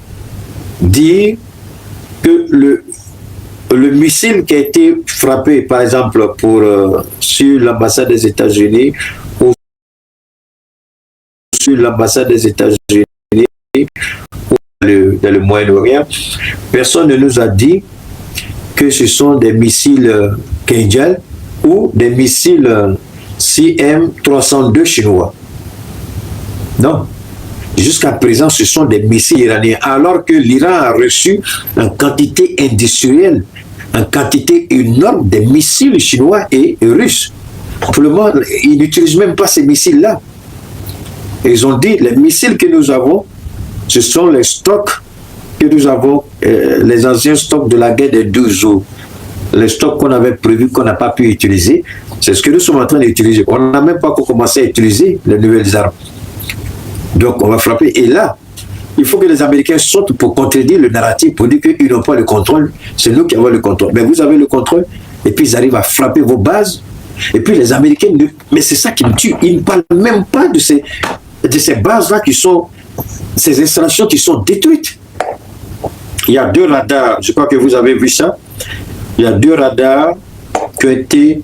dire que le missile qui a été frappé, par exemple, sur l'ambassade des États-Unis ou sur l'ambassade des États-Unis ou dans le Moyen-Orient, personne ne nous a dit que ce sont des missiles Kinjal ou des missiles CM-302 chinois. Non. Jusqu'à présent, ce sont des missiles iraniens, alors que l'Iran a reçu en quantité industrielle, en quantité énorme des missiles chinois et russes. Pour le moment, ils n'utilisent même pas ces missiles-là. Ils ont dit, les missiles que nous avons, ce sont les stocks que nous avons, les anciens stocks de la guerre des 12 jours. Les stocks qu'on avait prévus, qu'on n'a pas pu utiliser, c'est ce que nous sommes en train d'utiliser. On n'a même pas encore commencé à utiliser les nouvelles armes. Donc on va frapper. Et là, il faut que les Américains sortent pour contredire le narratif, pour dire qu'ils n'ont pas le contrôle. C'est nous qui avons le contrôle. Mais vous avez le contrôle. Et puis ils arrivent à frapper vos bases. Et puis les Américains, mais c'est ça qui me tue. Ils ne parlent même pas de ces bases-là qui sont, ces installations qui sont détruites. Il y a 2 radars, je crois que vous avez vu ça. Il y a 2 radars qui ont été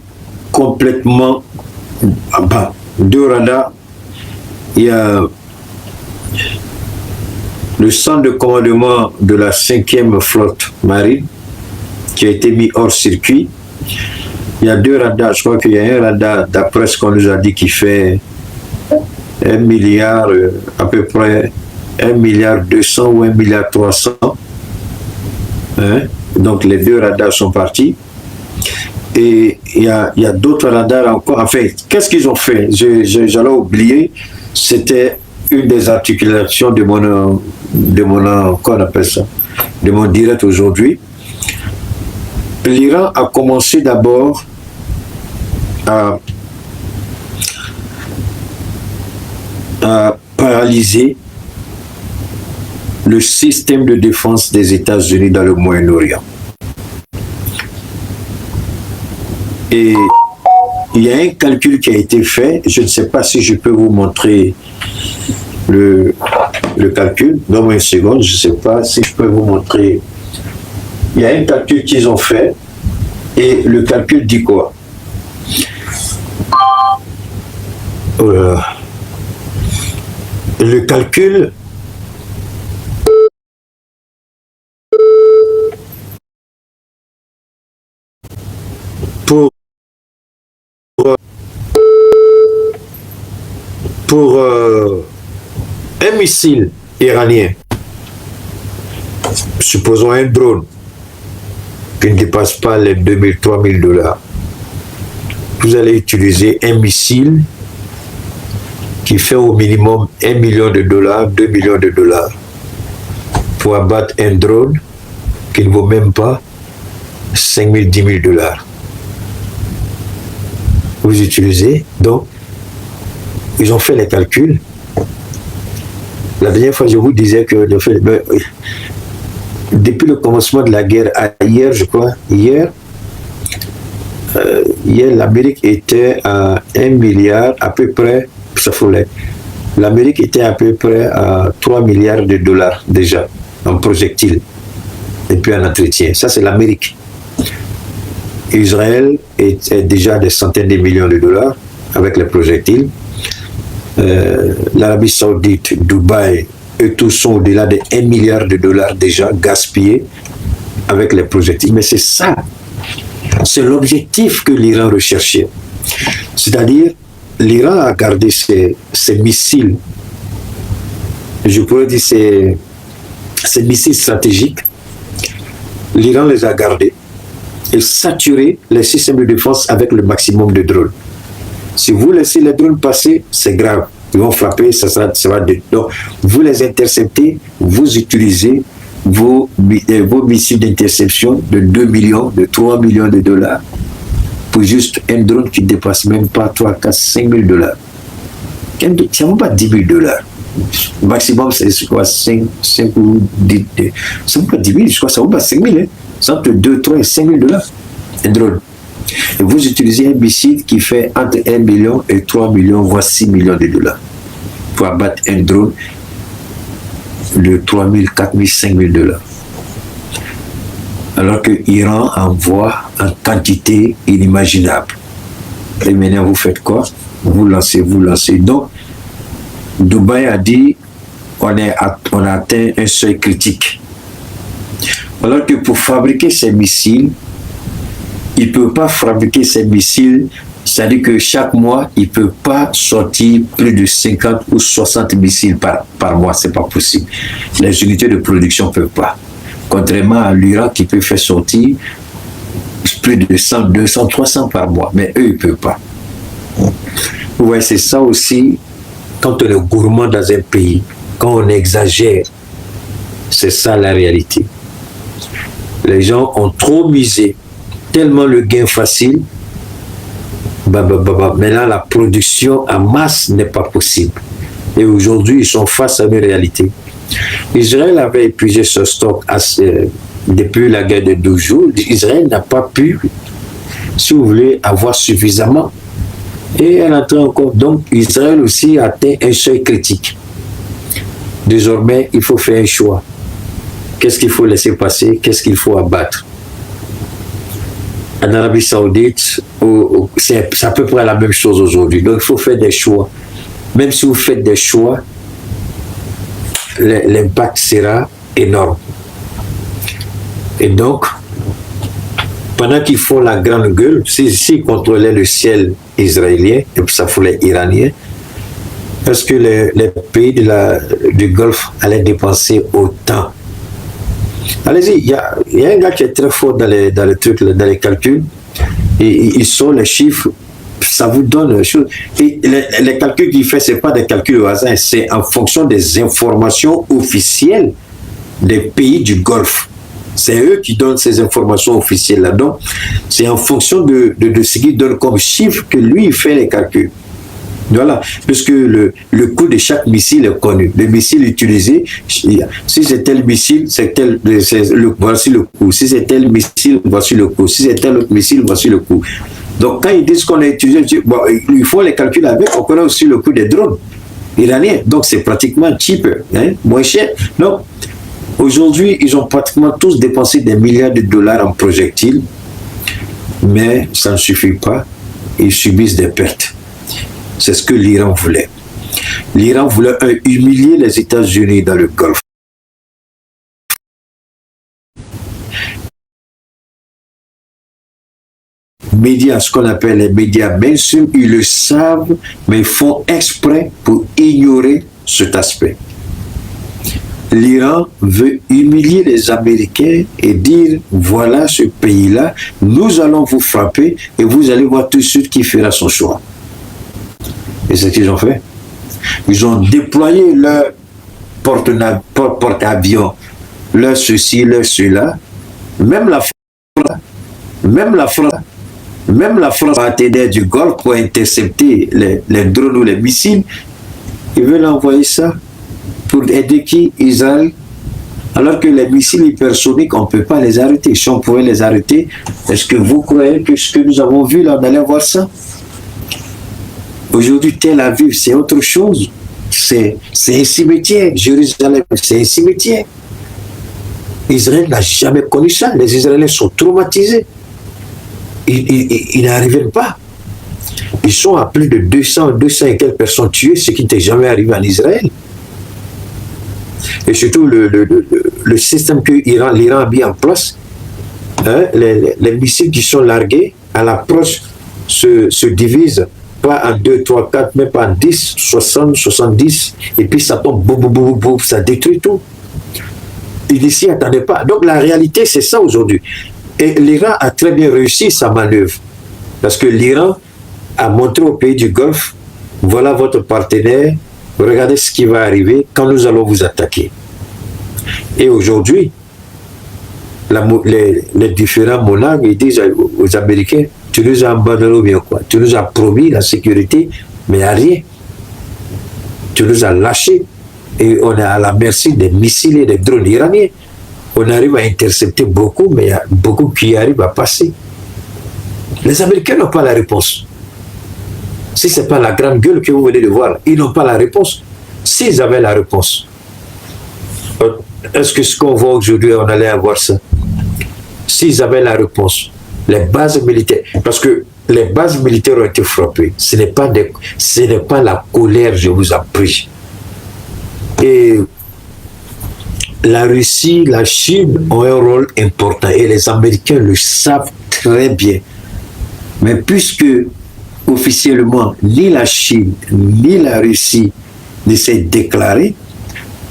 complètement en bas. 2 radars. Il y a le centre de commandement de la 5e flotte marine qui a été mis hors circuit. Il y a 2 radars, je crois qu'il y a un radar, d'après ce qu'on nous a dit, qui fait 1 milliard, à peu près 1 milliard 200 ou 1 milliard 300. Hein? Donc les 2 radars sont partis. Et il y a d'autres radars encore. Enfin, qu'est-ce qu'ils ont fait? J'allais oublier. C'était une des articulations de mon qu'on appelle ça, de mon direct aujourd'hui. L'Iran a commencé d'abord à paralyser le système de défense des États-Unis dans le Moyen-Orient. Et il y a un calcul qui a été fait, je ne sais pas si je peux vous montrer le calcul, donne-moi une seconde, je ne sais pas si je peux vous montrer. Il y a un calcul qu'ils ont fait, et le calcul dit quoi? Le calcul pour un missile iranien, supposons un drone qui ne dépasse pas les 2000, 3000 $, vous allez utiliser un missile qui fait au minimum 1 million de dollars, 2 millions de dollars pour abattre un drone qui ne vaut même pas 5 000, 10 000 $. Vous utilisez, donc, ils ont fait les calculs. La dernière fois, je vous disais que depuis le commencement de la guerre, hier, je crois, hier, l'Amérique était à 1 milliard, à peu près, ça foulait. L'Amérique était à peu près à 3 milliards de dollars déjà, en projectiles, et puis en entretien. Ça, c'est l'Amérique. Israël est déjà à des centaines de millions de dollars avec les projectiles. L'Arabie Saoudite, Dubaï, eux tous sont au-delà de 1 milliard de dollars déjà gaspillés avec les projectiles. Mais c'est ça, c'est l'objectif que l'Iran recherchait. C'est-à-dire, l'Iran a gardé ses missiles, je pourrais dire ses missiles stratégiques, l'Iran les a gardés et saturé les systèmes de défense avec le maximum de drones. Si vous laissez les drones passer, c'est grave. Ils vont frapper, ça va donc, vous les interceptez, vous utilisez vos missiles d'interception de 2 millions, de 3 millions de dollars pour juste un drone qui ne dépasse même pas 3, 4, 5 000 $. C'est même pas 10 000 $. Le maximum, c'est quoi, 5 ou 10 000. C'est même pas 10 000, je crois, ça vaut pas 5 000. C'est entre 2, 3 et 5 000 $. Un drone. Et vous utilisez un missile qui fait entre 1 million et 3 millions, voire 6 millions de dollars pour abattre un drone de 3 000, 4 000, 5 000 $. Alors que l'Iran envoie en quantité inimaginable. Et maintenant, vous faites quoi? Vous lancez. Donc, Dubaï a dit on a atteint un seuil critique. Alors que pour fabriquer ces missiles, il ne peut pas fabriquer ces missiles, c'est-à-dire que chaque mois, il ne peut pas sortir plus de 50 ou 60 missiles par mois, ce n'est pas possible. Les unités de production ne peuvent pas. Contrairement à l'Iran qui peut faire sortir plus de 100, 200, 300 par mois, mais eux, ils ne peuvent pas. Vous voyez, c'est ça aussi, quand on est gourmand dans un pays, quand on exagère, c'est ça la réalité. Les gens ont trop misé, tellement le gain facile, maintenant la production en masse n'est pas possible. Et aujourd'hui, ils sont face à une réalité. Israël avait épuisé ce stock depuis la guerre de 12 jours. Israël n'a pas pu, si vous voulez, avoir suffisamment. Et elle entre encore. Donc, Israël aussi a atteint un seuil critique. Désormais, il faut faire un choix. Qu'est-ce qu'il faut laisser passer? Qu'est-ce qu'il faut abattre? En Arabie Saoudite, c'est à peu près la même chose aujourd'hui. Donc, il faut faire des choix. Même si vous faites des choix, l'impact sera énorme. Et donc, pendant qu'ils font la grande gueule, s'ils contrôlaient le ciel israélien, et ça fout iranien, parce que les pays du Golfe allaient dépenser autant. Allez-y, il y a un gars qui est très fort dans les trucs, dans les calculs, et ils sont les chiffres, ça vous donne une chose. Et les calculs qu'il fait, ce n'est pas des calculs au hasard, c'est en fonction des informations officielles des pays du Golfe. C'est eux qui donnent ces informations officielles-là. Donc, c'est en fonction de ce qu'ils donnent comme chiffre que lui, il fait les calculs. Voilà, puisque le coût de chaque missile est connu. Le missile utilisé, si c'est tel missile, voici le coût. Si c'est tel missile, voici le coût. Si c'est tel autre missile, voici le coût. Donc, quand ils disent qu'on a utilisé, bon, il faut les calculs avec, on connaît aussi le coût des drones iraniens. Donc, c'est pratiquement cheap, hein, moins cher. Donc, aujourd'hui, ils ont pratiquement tous dépensé des milliards de dollars en projectiles, mais ça ne suffit pas. Ils subissent des pertes. C'est ce que l'Iran voulait. L'Iran voulait humilier les États-Unis dans le Golfe. médias, ce qu'on appelle les médias mainstream, ils le savent, mais font exprès pour ignorer cet aspect. L'Iran veut humilier les Américains et dire, voilà ce pays-là, nous allons vous frapper et vous allez voir tout de suite qui fera son choix. Et c'est ce qu'ils ont fait. Ils ont déployé leur porte-avions, leur ceci, leur cela. Même la France partenaire du Golfe pour intercepter les drones ou les missiles, ils veulent envoyer ça pour aider qui? Israël. Alors que les missiles hypersoniques, on ne peut pas les arrêter. Si on pouvait les arrêter, est-ce que vous croyez que ce que nous avons vu là, on allait voir ça? Aujourd'hui, Tel Aviv, c'est autre chose. C'est un cimetière. Jérusalem, c'est un cimetière. Israël n'a jamais connu ça. Les Israéliens sont traumatisés. Ils n'arrivent pas. Ils sont à plus de 200 et quelques personnes tuées, ce qui n'était jamais arrivé en Israël. Et surtout le système que l'Iran a mis en place, hein, les missiles qui sont largués à l'approche se divisent pas en 2, 3, 4, mais pas en 10, 60, 70, et puis ça tombe, boum, boum, boum, boum, ça détruit tout. Ils ne s'y attendaient pas. Donc la réalité, c'est ça aujourd'hui. Et l'Iran a très bien réussi sa manœuvre. Parce que l'Iran a montré au pays du Golfe, voilà votre partenaire, regardez ce qui va arriver quand nous allons vous attaquer. Et aujourd'hui, les différents monarques, ils disent aux Américains, tu nous as abandonné ou bien quoi? Tu nous as promis la sécurité, mais il n'y a rien. Tu nous as lâchés et on est à la merci des missiles et des drones iraniens. On arrive à intercepter beaucoup, mais il y a beaucoup qui arrivent à passer. Les Américains n'ont pas la réponse. Si ce n'est pas la grande gueule que vous venez de voir, ils n'ont pas la réponse. S'ils avaient la réponse, est-ce que ce qu'on voit aujourd'hui, on allait avoir ça? S'ils avaient la réponse, les bases militaires, parce que les bases militaires ont été frappées, ce n'est pas la colère, je vous en prie. Et la Russie, la Chine ont un rôle important et les Américains le savent très bien. Mais puisque officiellement, ni la Chine, ni la Russie ne s'est déclaré,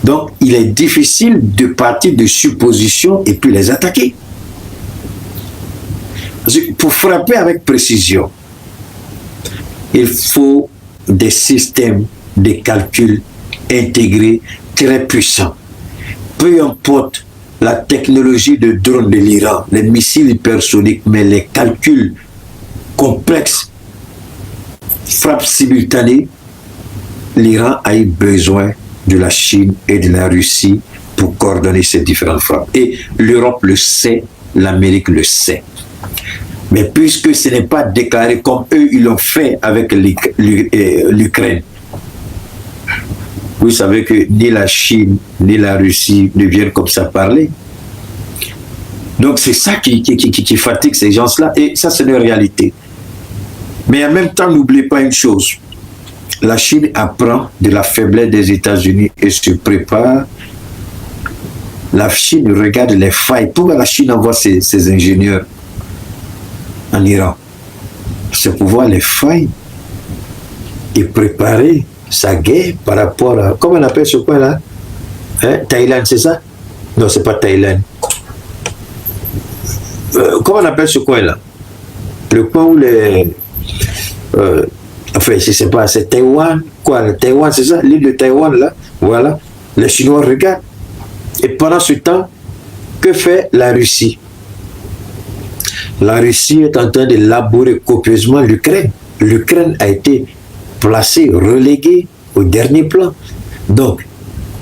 donc il est difficile de partir de suppositions et puis les attaquer. Pour frapper avec précision, il faut des systèmes de calcul intégrés très puissants. Peu importe la technologie de drone de l'Iran, les missiles hypersoniques, mais les calculs complexes, frappe simultanée, l'Iran a eu besoin de la Chine et de la Russie pour coordonner ces différentes frappes. Et l'Europe le sait, l'Amérique le sait. Mais puisque ce n'est pas déclaré comme eux, ils l'ont fait avec l'Ukraine. Vous savez que ni la Chine, ni la Russie ne viennent comme ça parler. Donc c'est ça qui fatigue ces gens-là, et ça c'est une réalité. Mais en même temps, n'oubliez pas une chose. La Chine apprend de la faiblesse des États-Unis et se prépare. La Chine regarde les failles. Pourquoi la Chine envoie ses ingénieurs en Iran? C'est pour voir les failles et préparer sa guerre par rapport à... Comment on appelle ce coin-là? Hein? Thaïlande, c'est ça? Non, c'est pas Thaïlande. Comment on appelle ce coin-là? Le coin où les... enfin, je ne sais pas, c'est Taïwan. Quoi, le Taïwan, c'est ça? L'île de Taïwan, là. Voilà. Les Chinois regardent. Et pendant ce temps, que fait la Russie? La Russie est en train de labourer copieusement l'Ukraine. L'Ukraine a été placée, reléguée au dernier plan. Donc,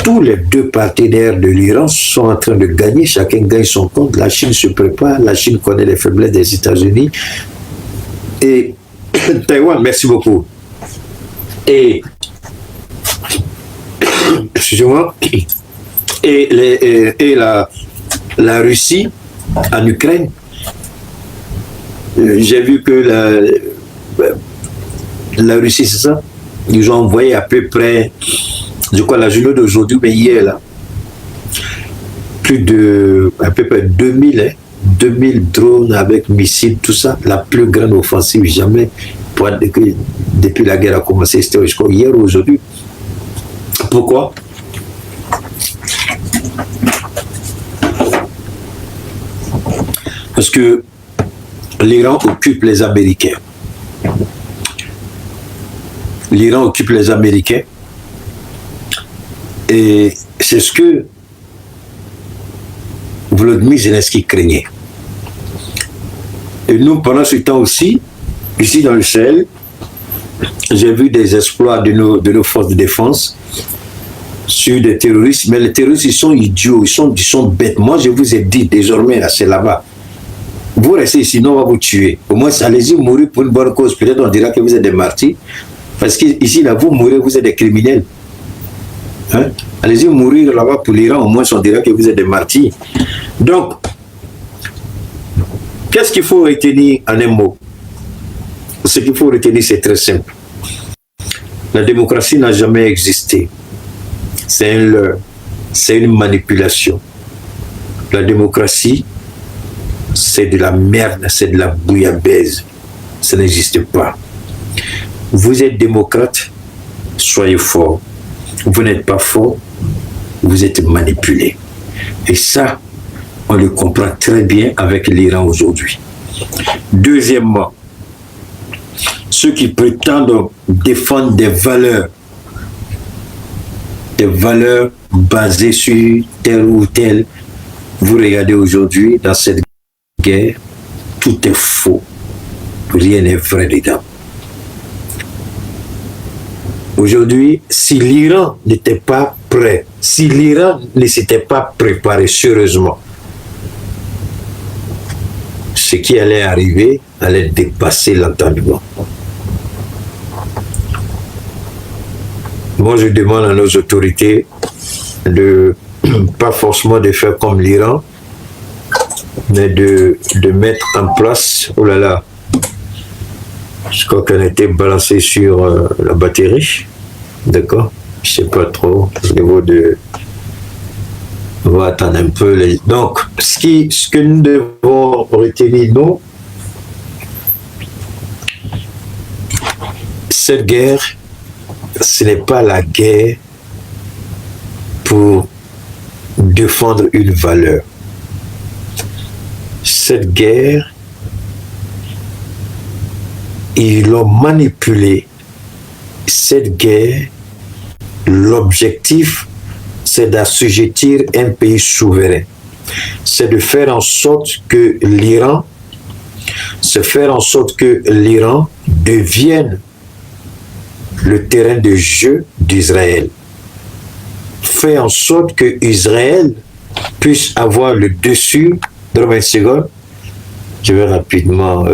tous les deux partenaires de l'Iran sont en train de gagner. Chacun gagne son compte. La Chine se prépare. La Chine connaît les faiblesses des États-Unis. Et Taïwan, merci beaucoup. Et excusez-moi. Et la Russie en Ukraine. J'ai vu que la Russie, c'est ça, ils ont envoyé à peu près, je crois la journée d'aujourd'hui, mais hier, là, plus de, à peu près 2000, 2000 drones avec missiles, tout ça, la plus grande offensive jamais depuis la guerre a commencé, c'était hier ou aujourd'hui. Pourquoi? Parce que l'Iran occupe les Américains. L'Iran occupe les Américains. Et c'est ce que Volodymyr Zelensky craignait. Et nous, pendant ce temps aussi, ici dans le Sahel, j'ai vu des exploits de nos forces de défense sur des terroristes, mais les terroristes, ils sont idiots, ils sont bêtes. Moi, je vous ai dit désormais, c'est là-bas. Vous restez ici, sinon on va vous tuer. Au moins, allez-y mourir pour une bonne cause. Peut-être on dira que vous êtes des martyrs. Parce qu'ici, là, vous mourrez, vous êtes des criminels. Hein? Allez-y mourir là-bas pour l'Iran, au moins on dira que vous êtes des martyrs. Donc, qu'est-ce qu'il faut retenir en un mot? Ce qu'il faut retenir, c'est très simple. La démocratie n'a jamais existé. C'est un leurre, c'est une manipulation. La démocratie, c'est de la merde, c'est de la bouillabaisse. Ça n'existe pas. Vous êtes démocrate, soyez fort. Vous n'êtes pas fort, vous êtes manipulé. Et ça, on le comprend très bien avec l'Iran aujourd'hui. Deuxièmement, ceux qui prétendent défendre des valeurs basées sur telle ou telle, vous regardez aujourd'hui dans cette guerre, tout est faux, rien n'est vrai dedans. Aujourd'hui, si l'Iran n'était pas prêt, si l'Iran ne s'était pas préparé sérieusement, ce qui allait arriver allait dépasser l'entendement. Moi, je demande à nos autorités de pas forcément de faire comme l'Iran, mais de mettre en place, oh là là, je crois qu'elle a été balancée sur la batterie, d'accord? Je sais pas trop au niveau de... On va attendre un peu. Donc, ce que nous devons retenir, nous, cette guerre, ce n'est pas la guerre pour défendre une valeur. Cette guerre, ils l'ont manipulée. Cette guerre, l'objectif, c'est d'assujettir un pays souverain. C'est de faire en sorte que l'Iran, devienne le terrain de jeu d'Israël. Faire en sorte que Israël puisse avoir le dessus. Dans 20 secondes, je vais rapidement...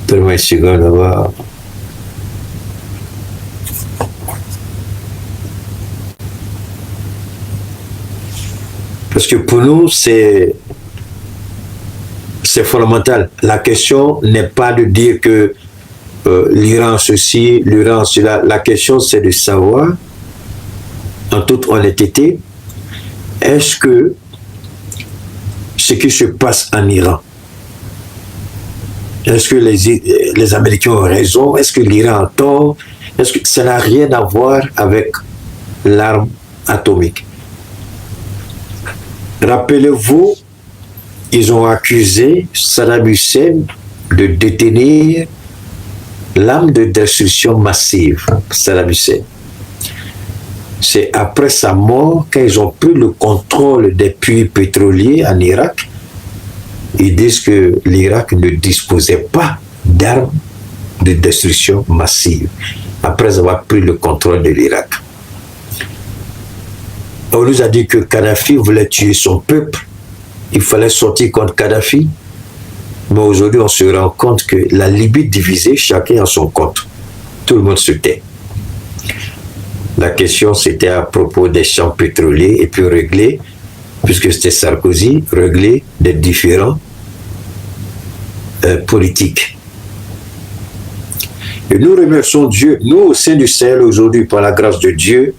Dans 20 secondes, on va... Parce que pour nous, c'est fondamental. La question n'est pas de dire que l'Iran ceci, l'Iran cela. La question, c'est de savoir, en toute honnêteté, est-ce que ce qui se passe en Iran, est-ce que les Américains ont raison? Est-ce que l'Iran a tort? Est-ce que ça n'a rien à voir avec l'arme atomique? Rappelez-vous, ils ont accusé Saddam Hussein de détenir l'arme de destruction massive, Saddam Hussein. C'est après sa mort qu'ils ont pris le contrôle des puits pétroliers en Irak. Ils disent que l'Irak ne disposait pas d'armes de destruction massive après avoir pris le contrôle de l'Irak. On nous a dit que Kadhafi voulait tuer son peuple. Il fallait sortir contre Kadhafi. Mais aujourd'hui, on se rend compte que la Libye divisée, chacun a son compte. Tout le monde se tait. La question, c'était à propos des champs pétroliers et puis régler, puisque c'était Sarkozy, régler des différends politiques. Et nous remercions Dieu. Nous, au sein du Sahel, aujourd'hui, par la grâce de Dieu,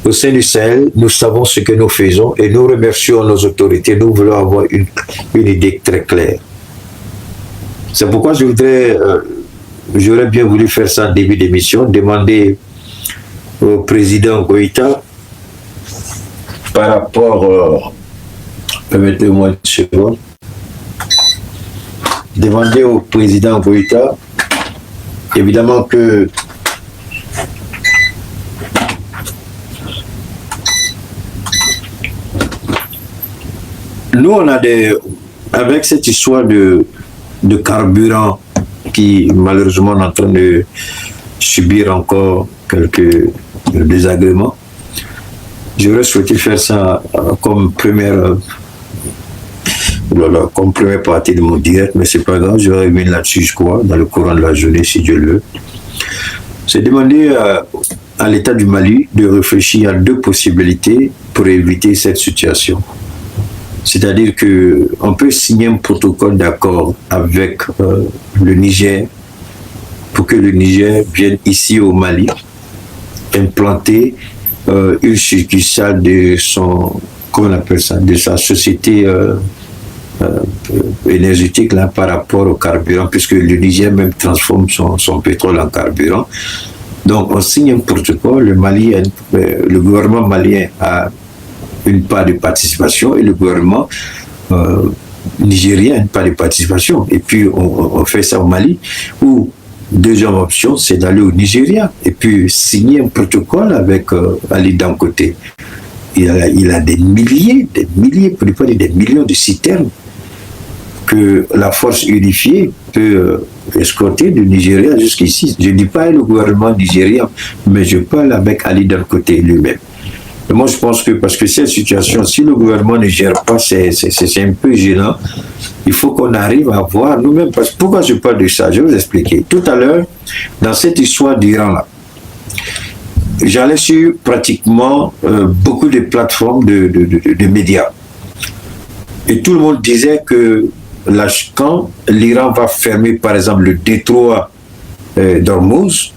au sein du Sahel, nous savons ce que nous faisons et nous remercions nos autorités. Nous voulons avoir une idée très claire. C'est pourquoi j'aurais bien voulu faire ça en début d'émission, demander au président Goïta par rapport, permettez-moi une seconde, demander au président Goïta, évidemment que nous, on a avec cette histoire de carburant qui malheureusement est en train de subir encore quelques désagréments, j'aurais souhaité faire ça comme première partie de mon direct, mais c'est pas grave, je vais revenir là-dessus, je crois, dans le courant de la journée, si Dieu le veut. C'est demander à l'État du Mali de réfléchir à deux possibilités pour éviter cette situation. C'est-à-dire qu'on peut signer un protocole d'accord avec le Niger pour que le Niger vienne ici au Mali implanter une succursale de son, comment on appelle ça, de sa société énergétique là, par rapport au carburant, puisque le Niger même transforme son pétrole en carburant. Donc on signe un protocole, le gouvernement malien a une part de participation et le gouvernement nigérien a une part de participation. Et puis on fait ça au Mali, où deuxième option, c'est d'aller au Nigeria et puis signer un protocole avec Ali Dangote. Il a des milliers, pour ne pas dire des millions de citernes que la force unifiée peut escorter du Nigeria jusqu'ici. Je ne dis pas le gouvernement nigérien, mais je parle avec Ali Dangote lui-même. Et moi, je pense que, parce que cette situation, si le gouvernement ne gère pas, c'est un peu gênant. Il faut qu'on arrive à voir nous-mêmes. Pourquoi je parle de ça? Je vais vous expliquer. Tout à l'heure, dans cette histoire d'Iran-là, j'allais sur pratiquement beaucoup de plateformes de médias. Et tout le monde disait que quand l'Iran va fermer, par exemple, le détroit d'Ormuz,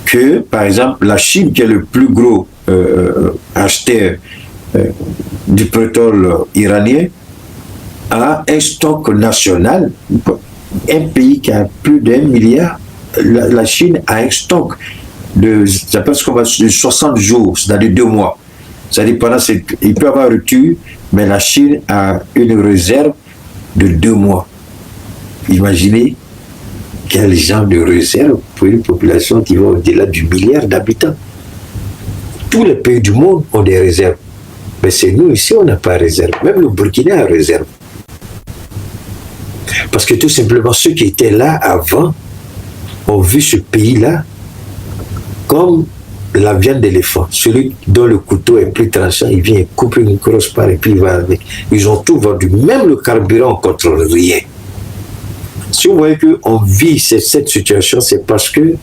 que, par exemple, la Chine, qui est le plus gros acheteur du pétrole iranien, a un stock national. Un pays qui a plus d'1 milliard, la Chine a un stock de 60 jours, c'est-à-dire 2 mois. C'est-à-dire pendant il peut y avoir rupture, mais la Chine a une réserve de 2 mois. Imaginez quel genre de réserve pour une population qui va au-delà du milliard d'habitants. Tous les pays du monde ont des réserves. Mais c'est nous ici, on n'a pas de réserve. Même le Burkina a réserve. Parce que tout simplement, ceux qui étaient là avant ont vu ce pays-là comme la viande d'éléphant. Celui dont le couteau est plus tranchant, il vient couper une grosse part et puis il va avec. Ils ont tout vendu. Même le carburant, on ne contrôle rien. Si vous voyez qu'on vit cette situation, c'est parce que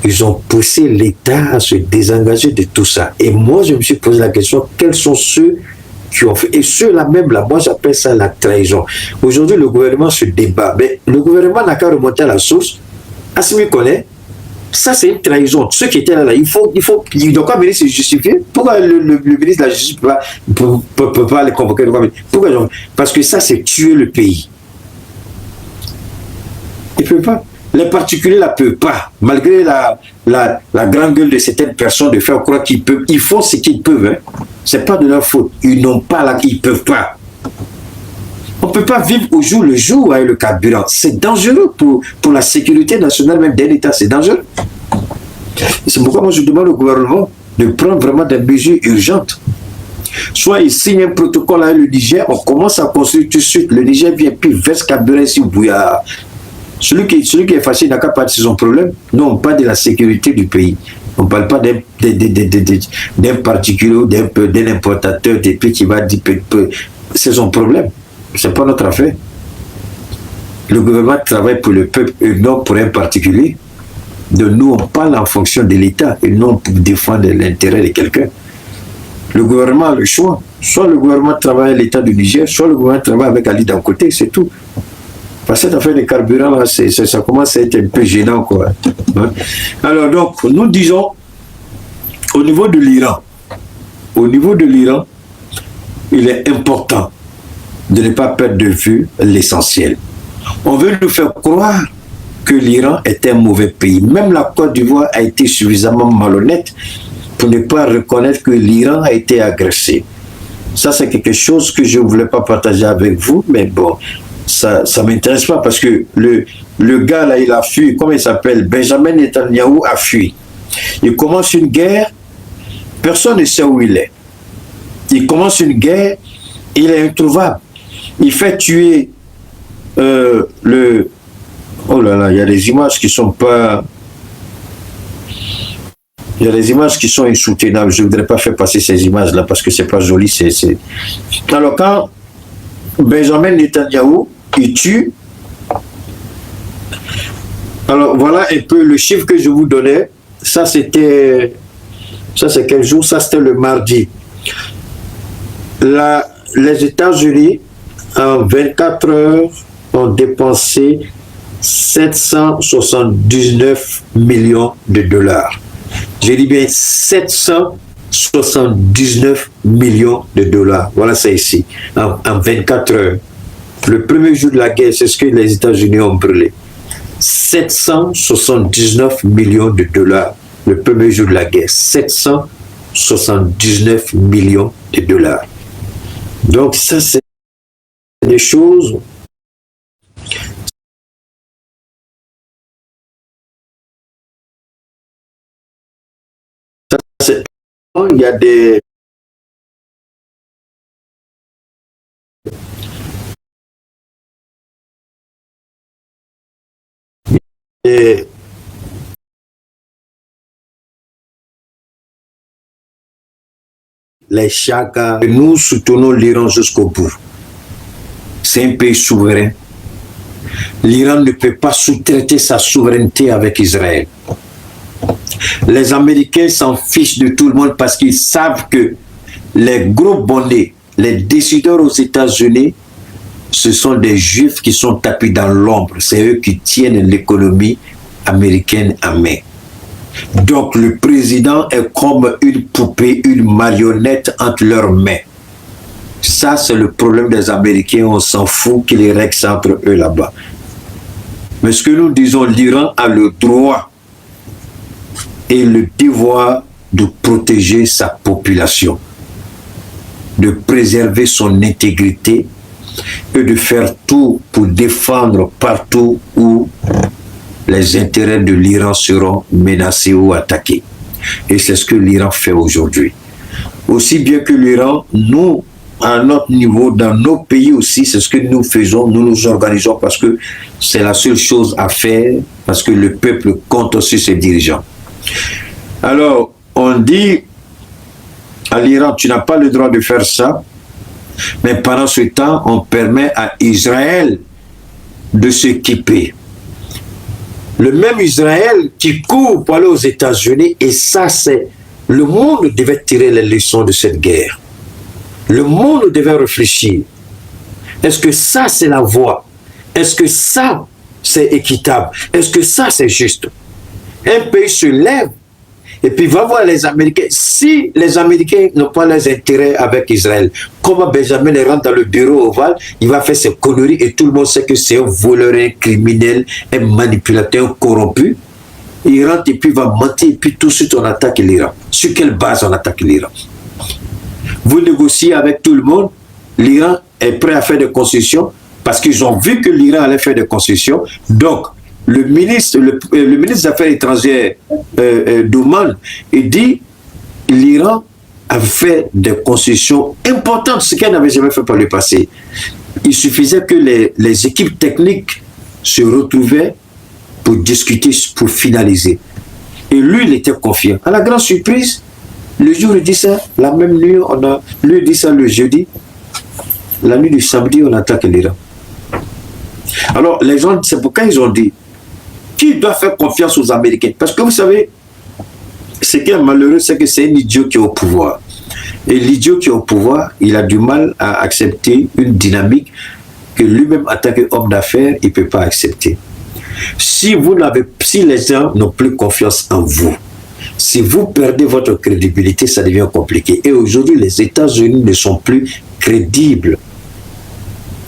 ils ont poussé l'État à se désengager de tout ça. Et moi, je me suis posé la question, quels sont ceux qui ont fait? Et ceux-là même, là, moi j'appelle ça la trahison. Aujourd'hui, le gouvernement se débat. Mais le gouvernement n'a qu'à remonter à la source. Assimi connaît. Ça, c'est une trahison. Ceux qui étaient là, ils doivent pas venir se justifier. Pourquoi le ministre de la Justice ne peut pas les convoquer? Pourquoi? Parce que ça, c'est tuer le pays. Il ne peut pas. Les particuliers ne peuvent pas, malgré la grande gueule de certaines personnes de faire croire qu'ils peuvent. Ils font ce qu'ils peuvent. Hein. Ce n'est pas de leur faute. Ils n'ont pas ils ne peuvent pas. On ne peut pas vivre au jour le jour avec le carburant. C'est dangereux pour la sécurité nationale même d'un État. C'est dangereux. C'est pourquoi moi je demande au gouvernement de prendre vraiment des mesures urgentes. Soit il signe un protocole avec le Niger, on commence à construire tout de suite. Le Niger vient puis verse carburant ici au bouillard. Celui qui est fâché n'a qu'à parler de son problème. Non, on parle de la sécurité du pays. On ne parle pas d'un particulier, d'un importateur, des pays qui va dire c'est son problème. Ce n'est pas notre affaire. Le gouvernement travaille pour le peuple et non pour un particulier. De nous, on parle en fonction de l'État et non pour défendre l'intérêt de quelqu'un. Le gouvernement a le choix. Soit le gouvernement travaille avec l'État du Niger, soit le gouvernement travaille avec Ali Dangote, c'est tout. Parce que cette affaire de carburant, là, ça commence à être un peu gênant, quoi. Hein? Alors, donc, nous disons au niveau de l'Iran, il est important de ne pas perdre de vue l'essentiel. On veut nous faire croire que l'Iran est un mauvais pays. Même la Côte d'Ivoire a été suffisamment malhonnête pour ne pas reconnaître que l'Iran a été agressé. Ça, c'est quelque chose que je ne voulais pas partager avec vous, mais bon, ça ne m'intéresse pas parce que le gars là, il a fui, comment il s'appelle? Benjamin Netanyahou a fui. Il commence une guerre, personne ne sait où il est. Il commence une guerre, il est introuvable. Il fait tuer Oh là là, il y a des images qui sont pas... Il y a des images qui sont insoutenables. Je ne voudrais pas faire passer ces images-là parce que c'est pas joli. Alors quand Benjamin Netanyahou, il tue, alors voilà un peu le chiffre que je vous donnais. Ça c'est quel jour? Ça c'était le mardi. Les États-Unis, en 24 heures, ont dépensé 779 millions de dollars. J'ai dit bien 779 millions de dollars. Voilà ça ici, en 24 heures. Le premier jour de la guerre, c'est ce que les États-Unis ont brûlé. 779 millions de dollars. Le premier jour de la guerre, 779 millions de dollars. Donc ça, c'est des choses... Il y a les Chaka. Nous soutenons l'Iran jusqu'au bout. C'est un pays souverain. L'Iran ne peut pas sous-traiter sa souveraineté avec Israël. Les Américains s'en fichent de tout le monde parce qu'ils savent que les gros bonnets, les décideurs aux États-Unis, ce sont des Juifs qui sont tapis dans l'ombre. C'est eux qui tiennent l'économie américaine à main. Donc le président est comme une poupée, une marionnette entre leurs mains. Ça, c'est le problème des Américains. On s'en fout qu'ils les règlent entre eux là-bas. Mais ce que nous disons, l'Iran a le droit et le devoir de protéger sa population, de préserver son intégrité et de faire tout pour défendre partout où les intérêts de l'Iran seront menacés ou attaqués. Et c'est ce que l'Iran fait aujourd'hui. Aussi bien que l'Iran, nous, à notre niveau, dans nos pays aussi, c'est ce que nous faisons, nous nous organisons parce que c'est la seule chose à faire, parce que le peuple compte sur ses dirigeants. Alors, on dit à l'Iran, tu n'as pas le droit de faire ça, mais pendant ce temps, on permet à Israël de s'équiper. Le même Israël qui court pour aller aux États-Unis, et ça, c'est... Le monde devait tirer les leçons de cette guerre. Le monde devait réfléchir. Est-ce que ça, c'est la voie? Est-ce que ça, c'est équitable? Est-ce que ça, c'est juste? Un pays se lève et puis va voir les Américains. Si les Américains n'ont pas les intérêts avec Israël, comment Benjamin rentre dans le bureau ovale, il va faire ses conneries et tout le monde sait que c'est un voleur, un criminel, un manipulateur, un corrompu. Il rentre et puis il va mentir et puis tout de suite on attaque l'Iran. Sur quelle base on attaque l'Iran? Vous négociez avec tout le monde, l'Iran est prêt à faire des concessions parce qu'ils ont vu que l'Iran allait faire des concessions. Donc, le ministre des Affaires étrangères d'Oman, il dit l'Iran a fait des concessions importantes, ce qu'elle n'avait jamais fait par le passé. Il suffisait que les équipes techniques se retrouvaient pour discuter, pour finaliser. Et lui, il était confiant. À la grande surprise, le jour où il dit ça, la même nuit, lui dit ça le jeudi, la nuit du samedi, on attaque l'Iran. Alors, les gens, c'est pourquoi ils ont dit, qui doit faire confiance aux Américains? Parce que vous savez, ce qui est malheureux, c'est que c'est un idiot qui est au pouvoir. Et l'idiot qui est au pouvoir, il a du mal à accepter une dynamique que lui-même, en tant qu'homme d'affaires, il ne peut pas accepter. Si les gens n'ont plus confiance en vous, Si vous perdez votre crédibilité, ça devient compliqué. Et aujourd'hui, les États-Unis ne sont plus crédibles.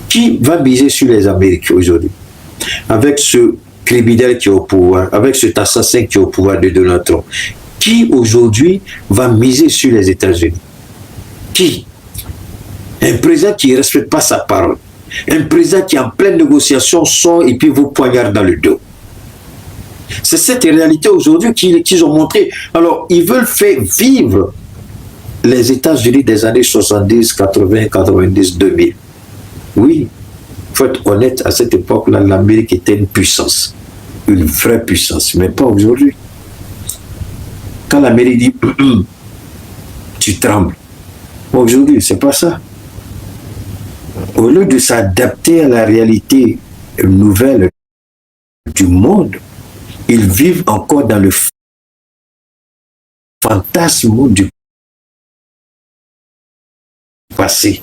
Qui va miser sur les Américains aujourd'hui? Avec ce criminel qui est au pouvoir, avec cet assassin qui est au pouvoir de Donald Trump, qui aujourd'hui va miser sur les États-Unis? Qui? Un président qui ne respecte pas sa parole. Un président qui, en pleine négociation, sort et puis vous poignarde dans le dos. C'est cette réalité aujourd'hui qu'ils ont montré. Alors, ils veulent faire vivre les États-Unis des années 70, 80, 90, 2000. Oui, il faut être honnête, à cette époque-là, l'Amérique était une puissance. Une vraie puissance, mais pas aujourd'hui. Quand l'Amérique dit tu trembles. Aujourd'hui, c'est pas ça. Au lieu de s'adapter à la réalité nouvelle du monde, ils vivent encore dans le fantasme du passé.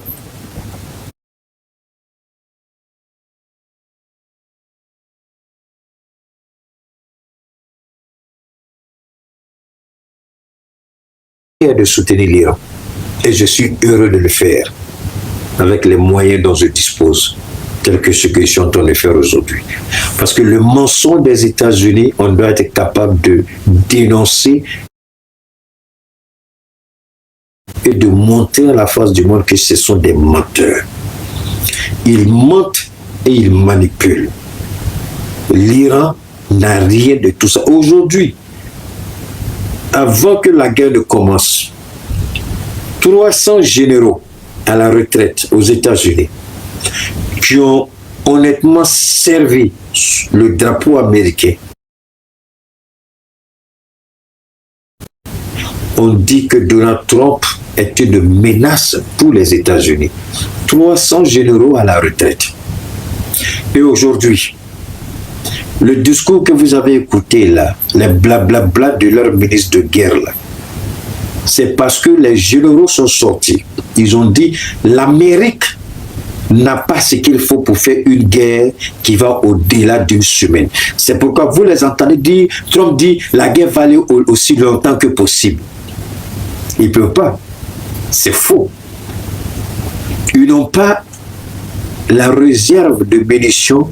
De soutenir l'Iran. Et je suis heureux de le faire avec les moyens dont je dispose, tels que ce que je suis en train de faire aujourd'hui. Parce que le mensonge des États-Unis, on doit être capable de dénoncer et de montrer à la face du monde que ce sont des menteurs. Ils mentent et ils manipulent. L'Iran n'a rien de tout ça. Aujourd'hui, avant que la guerre ne commence, 300 généraux à la retraite aux États-Unis qui ont honnêtement servi le drapeau américain ont dit que Donald Trump est une menace pour les États-Unis. 300 généraux à la retraite. Et aujourd'hui, le discours que vous avez écouté là, les blablabla de leur ministre de guerre là, c'est parce que les généraux sont sortis. Ils ont dit l'Amérique n'a pas ce qu'il faut pour faire une guerre qui va au-delà d'une semaine. C'est pourquoi vous les entendez dire, Trump dit la guerre va aller aussi longtemps que possible. Ils ne peuvent pas. C'est faux. Ils n'ont pas la réserve de munitions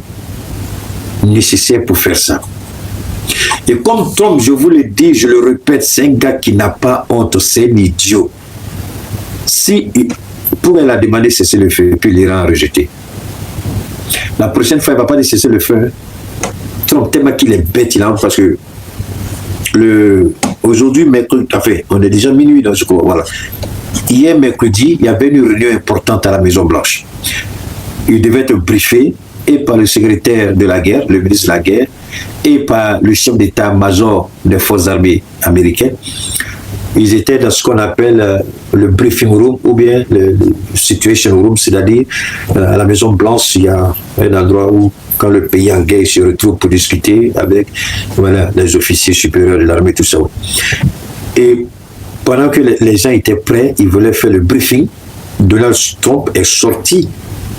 nécessaire pour faire ça. Et comme Trump, je vous le dis, je le répète, c'est un gars qui n'a pas honte, c'est un idiot. Si pourrait la demander de cesser le feu, puis l'Iran a rejeté. La prochaine fois, il ne va pas cesser le feu. Trump, tellement qu'il est bête, il a honte parce que aujourd'hui, mercredi, enfin, on est déjà minuit dans ce cours, voilà. Hier, mercredi, il y avait une réunion importante à la Maison-Blanche. Il devait être briefé et par le secrétaire de la guerre, le ministre de la guerre, et par le chef d'état-major des forces armées américaines. Ils étaient dans ce qu'on appelle le briefing room ou bien le situation room, c'est-à-dire à la Maison-Blanche, il y a un endroit où, quand le pays en guerre se retrouve pour discuter avec les officiers supérieurs de l'armée, tout ça. Et pendant que les gens étaient prêts, ils voulaient faire le briefing, Donald Trump est sorti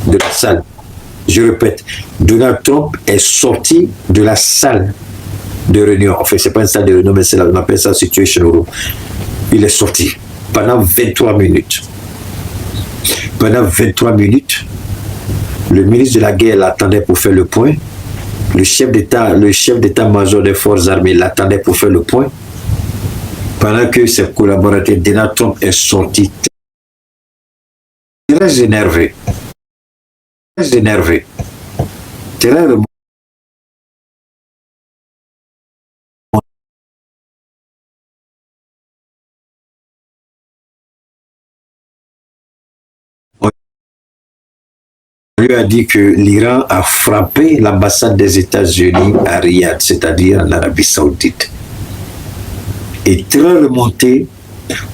de la salle. Je répète, Donald Trump est sorti de la salle de réunion. En fait, ce n'est pas une salle de réunion, mais on appelle ça situation room. Il est sorti pendant 23 minutes. Pendant 23 minutes, le ministre de la guerre l'attendait pour faire le point. Le chef d'état-major des forces armées l'attendait pour faire le point. Pendant que ses collaborateurs, Donald Trump est sorti très énervé. Très énervé. Très remonté. On lui a dit que l'Iran a frappé l'ambassade des États-Unis à Riyad, c'est-à-dire en Arabie Saoudite. Et très remonté,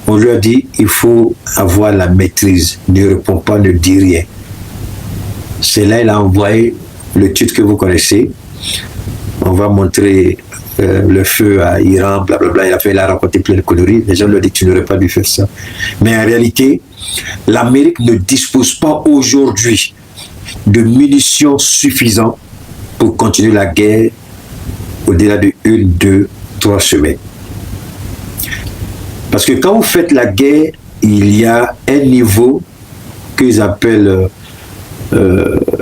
on lui a dit il faut avoir la maîtrise, ne réponds pas, ne dis rien. C'est là qu'il a envoyé le titre que vous connaissez. On va montrer le feu à Iran, blablabla. Il a raconté plein de conneries. Les gens lui ont dit tu n'aurais pas dû faire ça. Mais en réalité, l'Amérique ne dispose pas aujourd'hui de munitions suffisantes pour continuer la guerre au-delà de 1, 2, 3 semaines. Parce que quand vous faites la guerre, il y a un niveau qu'ils appellent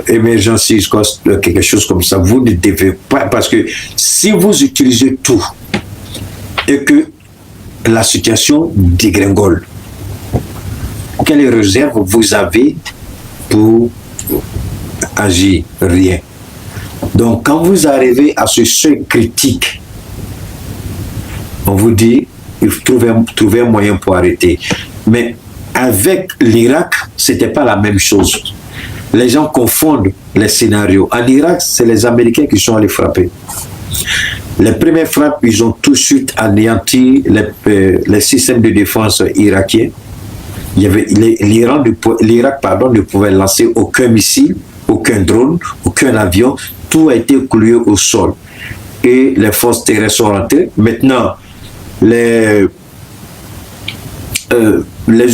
emergency cost, quelque chose comme ça. Vous ne devez pas, parce que si vous utilisez tout et que la situation dégringole, quelle réserve vous avez pour agir? Rien. Donc quand vous arrivez à ce seuil critique, on vous dit il faut trouver un moyen pour arrêter. Mais avec l'Irak, c'était pas la même chose. Les gens confondent les scénarios. En Irak, c'est les Américains qui sont allés frapper. Les premières frappes, ils ont tout de suite anéanti les systèmes de défense irakiens. L'Irak ne pouvait lancer aucun missile, aucun drone, aucun avion. Tout a été cloué au sol. Et les forces terrestres sont rentrées. Maintenant, les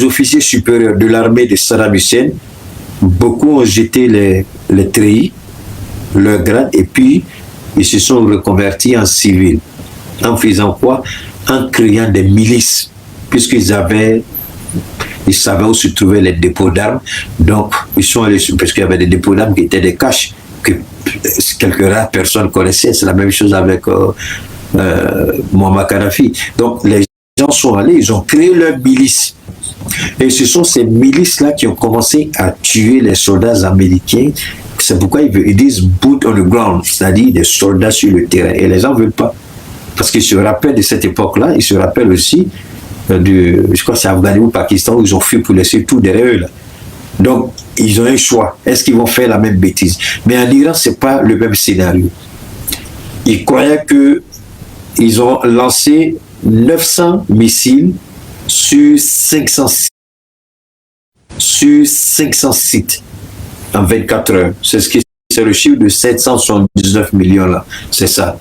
officiers supérieurs de l'armée de Saddam Hussein, beaucoup ont jeté les treillis, leur grade, et puis ils se sont reconvertis en civils. En faisant quoi? En créant des milices, puisqu'ils savaient où se trouvaient les dépôts d'armes. Donc, ils sont allés, parce qu'il y avait des dépôts d'armes qui étaient des caches, que quelques rares personnes connaissaient. C'est la même chose avec Muammar Kadhafi. Donc, les gens sont allés, ils ont créé leur milice. Et ce sont ces milices-là qui ont commencé à tuer les soldats américains. C'est pourquoi ils disent boot on the ground, c'est-à-dire des soldats sur le terrain. Et les gens ne veulent pas. Parce qu'ils se rappellent de cette époque-là, ils se rappellent aussi je crois que c'est Afghanistan ou Pakistan, où ils ont fui pour laisser tout derrière eux. Là. Donc, ils ont un choix. Est-ce qu'ils vont faire la même bêtise? Mais en Iran, ce n'est pas le même scénario. Ils croyaient qu'ils ont lancé 900 missiles sur 500 sites en 24 heures. C'est le chiffre de 779 millions là. C'est ça.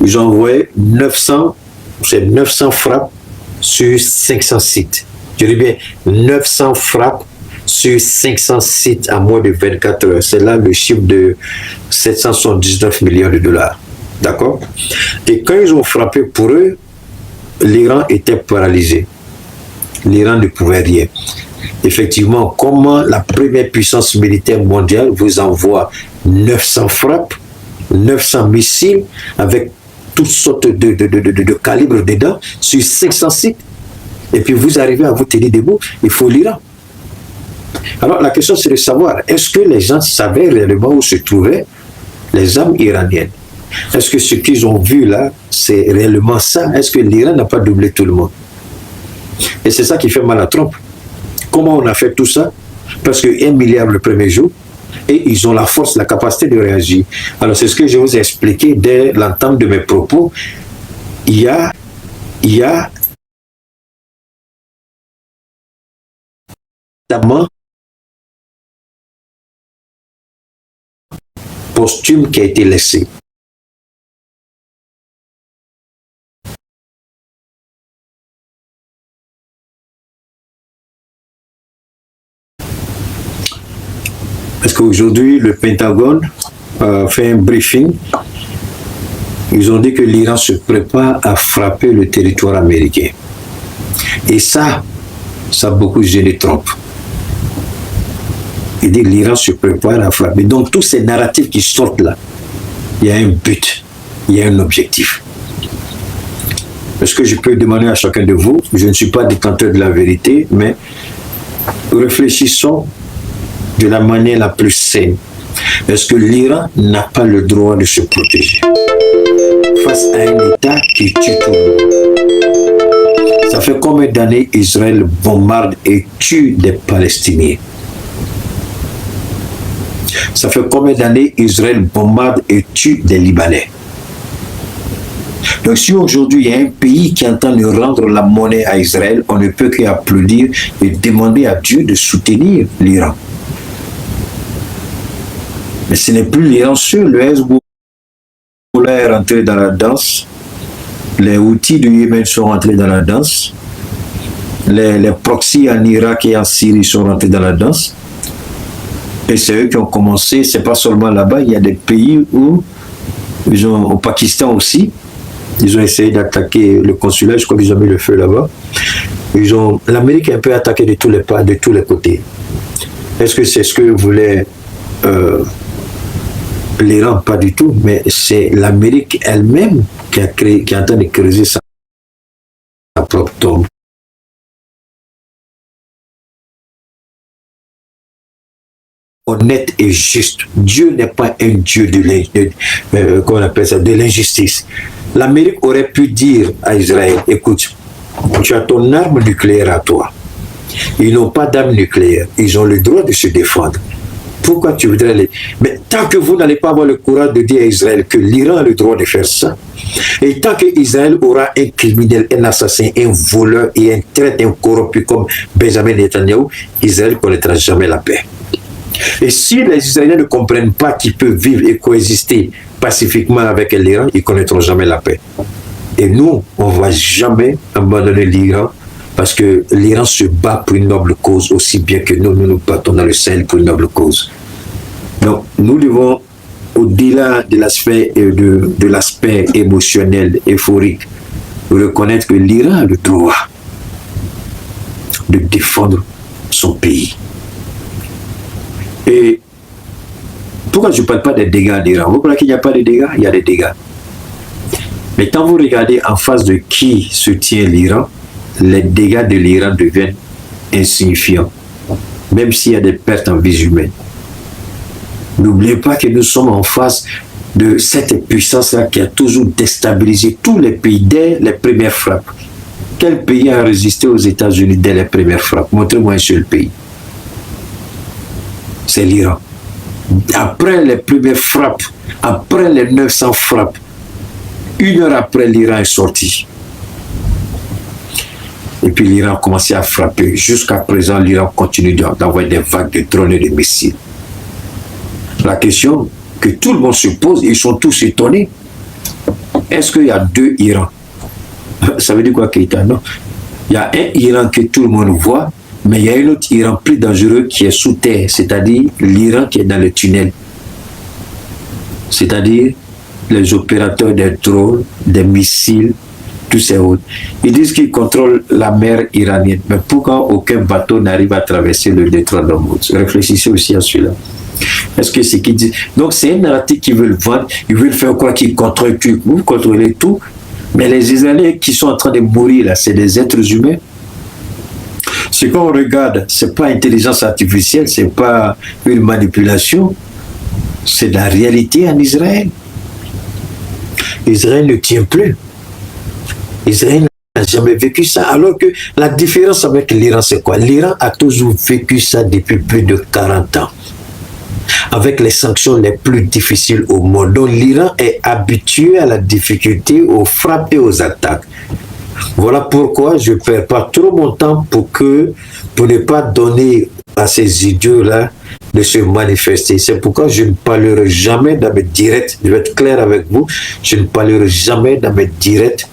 Ils ont envoyé 900 frappes sur 500 sites. Je dis bien 900 frappes sur 500 sites en moins de 24 heures. C'est là le chiffre de 779 millions de dollars. D'accord? Et quand ils ont frappé pour eux, l'Iran était paralysé. L'Iran ne pouvait rien. Effectivement, comment la première puissance militaire mondiale vous envoie 900 frappes, 900 missiles avec toutes sortes de calibres dedans sur 500 sites, et puis vous arrivez à vous tenir debout, il faut l'Iran. Alors la question c'est de savoir, est-ce que les gens savaient réellement où se trouvaient les armes iraniennes? Est-ce que ce qu'ils ont vu là, c'est réellement ça? Est-ce que l'Iran n'a pas doublé tout le monde? Et c'est ça qui fait mal à Trump. Comment on a fait tout ça? Parce que 1 milliard le premier jour, et ils ont la force, la capacité de réagir. Alors c'est ce que je vous ai expliqué dès l'entame de mes propos. Il y a notamment posthume qui a été laissé. Parce qu'aujourd'hui, le Pentagone fait un briefing. Ils ont dit que l'Iran se prépare à frapper le territoire américain. Et ça a beaucoup gêné Trump. Il dit que l'Iran se prépare à frapper. Donc tous ces narratifs qui sortent là, il y a un but, il y a un objectif. Est-ce que je peux demander à chacun de vous, je ne suis pas détenteur de la vérité, mais réfléchissons de la manière la plus saine. Est-ce que l'Iran n'a pas le droit de se protéger face à un État qui tue tout le monde? Ça fait combien d'années Israël bombarde et tue des Palestiniens? Ça fait combien d'années Israël bombarde et tue des Libanais? Donc si aujourd'hui il y a un pays qui entend de rendre la monnaie à Israël, on ne peut qu'applaudir et demander à Dieu de soutenir l'Iran. Mais ce n'est plus l'Iran seul, le Hezbollah est rentré dans la danse, les Houthis du Yémen sont rentrés dans la danse, les proxys en Irak et en Syrie sont rentrés dans la danse, et c'est eux qui ont commencé, c'est pas seulement là-bas, il y a des pays où, au Pakistan aussi, Ils ont essayé d'attaquer le consulat, je crois qu'ils ont mis le feu là-bas. L'Amérique est un peu attaquée de tous les côtés. Est-ce que c'est ce que voulait l'Iran? Pas du tout, mais c'est l'Amérique elle-même qui est en train de creuser sa propre tombe. Honnête et juste. Dieu n'est pas un Dieu de l'injustice. L'Amérique aurait pu dire à Israël, écoute, tu as ton arme nucléaire à toi. Ils n'ont pas d'arme nucléaire. Ils ont le droit de se défendre. Pourquoi tu voudrais les... Mais tant que vous n'allez pas avoir le courage de dire à Israël que l'Iran a le droit de faire ça, et tant qu'Israël aura un criminel, un assassin, un voleur et un traître, un corrompu comme Benjamin Netanyahu, Israël ne connaîtra jamais la paix. Et si les Israéliens ne comprennent pas qu'ils peuvent vivre et coexister pacifiquement avec l'Iran, ils ne connaîtront jamais la paix. Et nous, on ne va jamais abandonner l'Iran parce que l'Iran se bat pour une noble cause aussi bien que nous nous battons dans le Sahel pour une noble cause. Donc, nous devons, au-delà de l'aspect émotionnel, euphorique, reconnaître que l'Iran a le droit de défendre son pays. Et pourquoi je ne parle pas des dégâts d'Iran? Vous croyez qu'il n'y a pas de dégâts? Il y a des dégâts. Mais quand vous regardez en face de qui se tient l'Iran, les dégâts de l'Iran deviennent insignifiants, même s'il y a des pertes en vies humaines. N'oubliez pas que nous sommes en face de cette puissance-là qui a toujours déstabilisé tous les pays dès les premières frappes. Quel pays a résisté aux États-Unis dès les premières frappes? Montrez-moi un seul pays. C'est l'Iran. Après les premières frappes, après les 900 frappes, 1 heure après, l'Iran est sorti. Et puis l'Iran a commencé à frapper. Jusqu'à présent, l'Iran continue d'envoyer des vagues de drones et de missiles. La question que tout le monde se pose, ils sont tous étonnés. Est-ce qu'il y a 2 Irans? Ça veut dire quoi, Keïta? Non. Il y a un Iran que tout le monde voit, mais il y a un autre Iran plus dangereux qui est sous terre, c'est-à-dire l'Iran qui est dans le tunnel. C'est-à-dire les opérateurs des drones, des missiles, tous ces autres. Ils disent qu'ils contrôlent la mer iranienne. Mais pourquoi aucun bateau n'arrive à traverser le détroit d'Ormuz? Réfléchissez aussi à celui-là. Est-ce que c'est qu'ils disent? Donc c'est un narratif qu'ils veulent vendre. Ils veulent faire quoi? Qu'ils contrôlent tout. Vous contrôlez tout. Mais les Israéliens qui sont en train de mourir là, c'est des êtres humains. Ce qu'on regarde, c'est pas intelligence artificielle, c'est pas une manipulation. C'est la réalité en Israël. Israël ne tient plus. Israël n'a jamais vécu ça. Alors que la différence avec l'Iran, c'est quoi? L'Iran a toujours vécu ça depuis plus de 40 ans. Avec les sanctions les plus difficiles au monde. Donc l'Iran est habitué à la difficulté, aux frappes et aux attaques. Voilà pourquoi je ne perds pas trop mon temps pour ne pas donner à ces idiots-là de se manifester. C'est pourquoi je ne parlerai jamais dans mes directs, je vais être clair avec vous, je ne parlerai jamais dans mes directs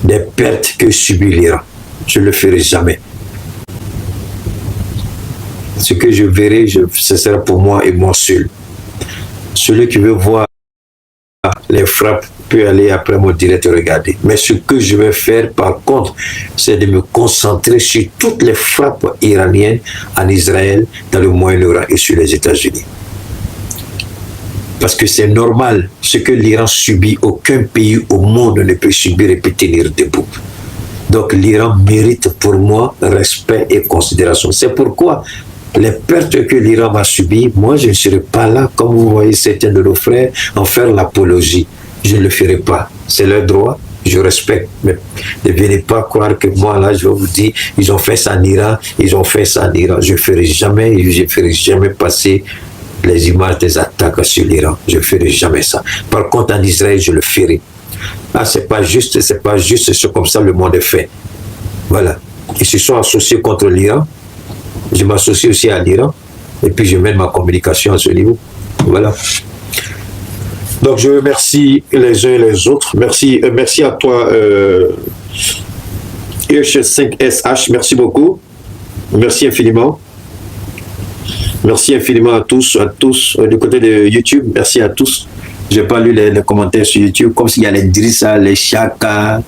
des pertes que subit l'Iran. Je ne le ferai jamais. Ce que je verrai, ce sera pour moi et moi seul. Celui qui veut voir les frappes peut aller après mon direct et regarder. Mais ce que je vais faire, par contre, c'est de me concentrer sur toutes les frappes iraniennes en Israël, dans le Moyen-Orient et sur les États-Unis. Parce que c'est normal, ce que l'Iran subit, aucun pays au monde ne peut subir et peut tenir debout. Donc l'Iran mérite pour moi respect et considération. C'est pourquoi les pertes que l'Iran va subir, moi je ne serai pas là, comme vous voyez certains de nos frères, en faire l'apologie. Je ne le ferai pas. C'est leur droit, je respecte. Mais ne venez pas croire que moi là, je vais vous dire, ils ont fait ça en Iran, ils ont fait ça en Iran. Je ne ferai jamais passer les images des attaques sur l'Iran. Je ne ferai jamais ça. Par contre, en Israël, je le ferai. Ah, c'est pas juste, c'est comme ça le monde est fait. Voilà. Ils se sont associés contre l'Iran. Je m'associe aussi à l'Iran. Et puis, je mène ma communication à ce niveau. Voilà. Donc, je remercie les uns et les autres. Merci à toi, IH5SH. Merci beaucoup. Merci infiniment. Merci infiniment à tous du côté de YouTube. Merci à tous. J'ai pas lu les commentaires sur YouTube, comme s'il y a les Drissa, les Chaka.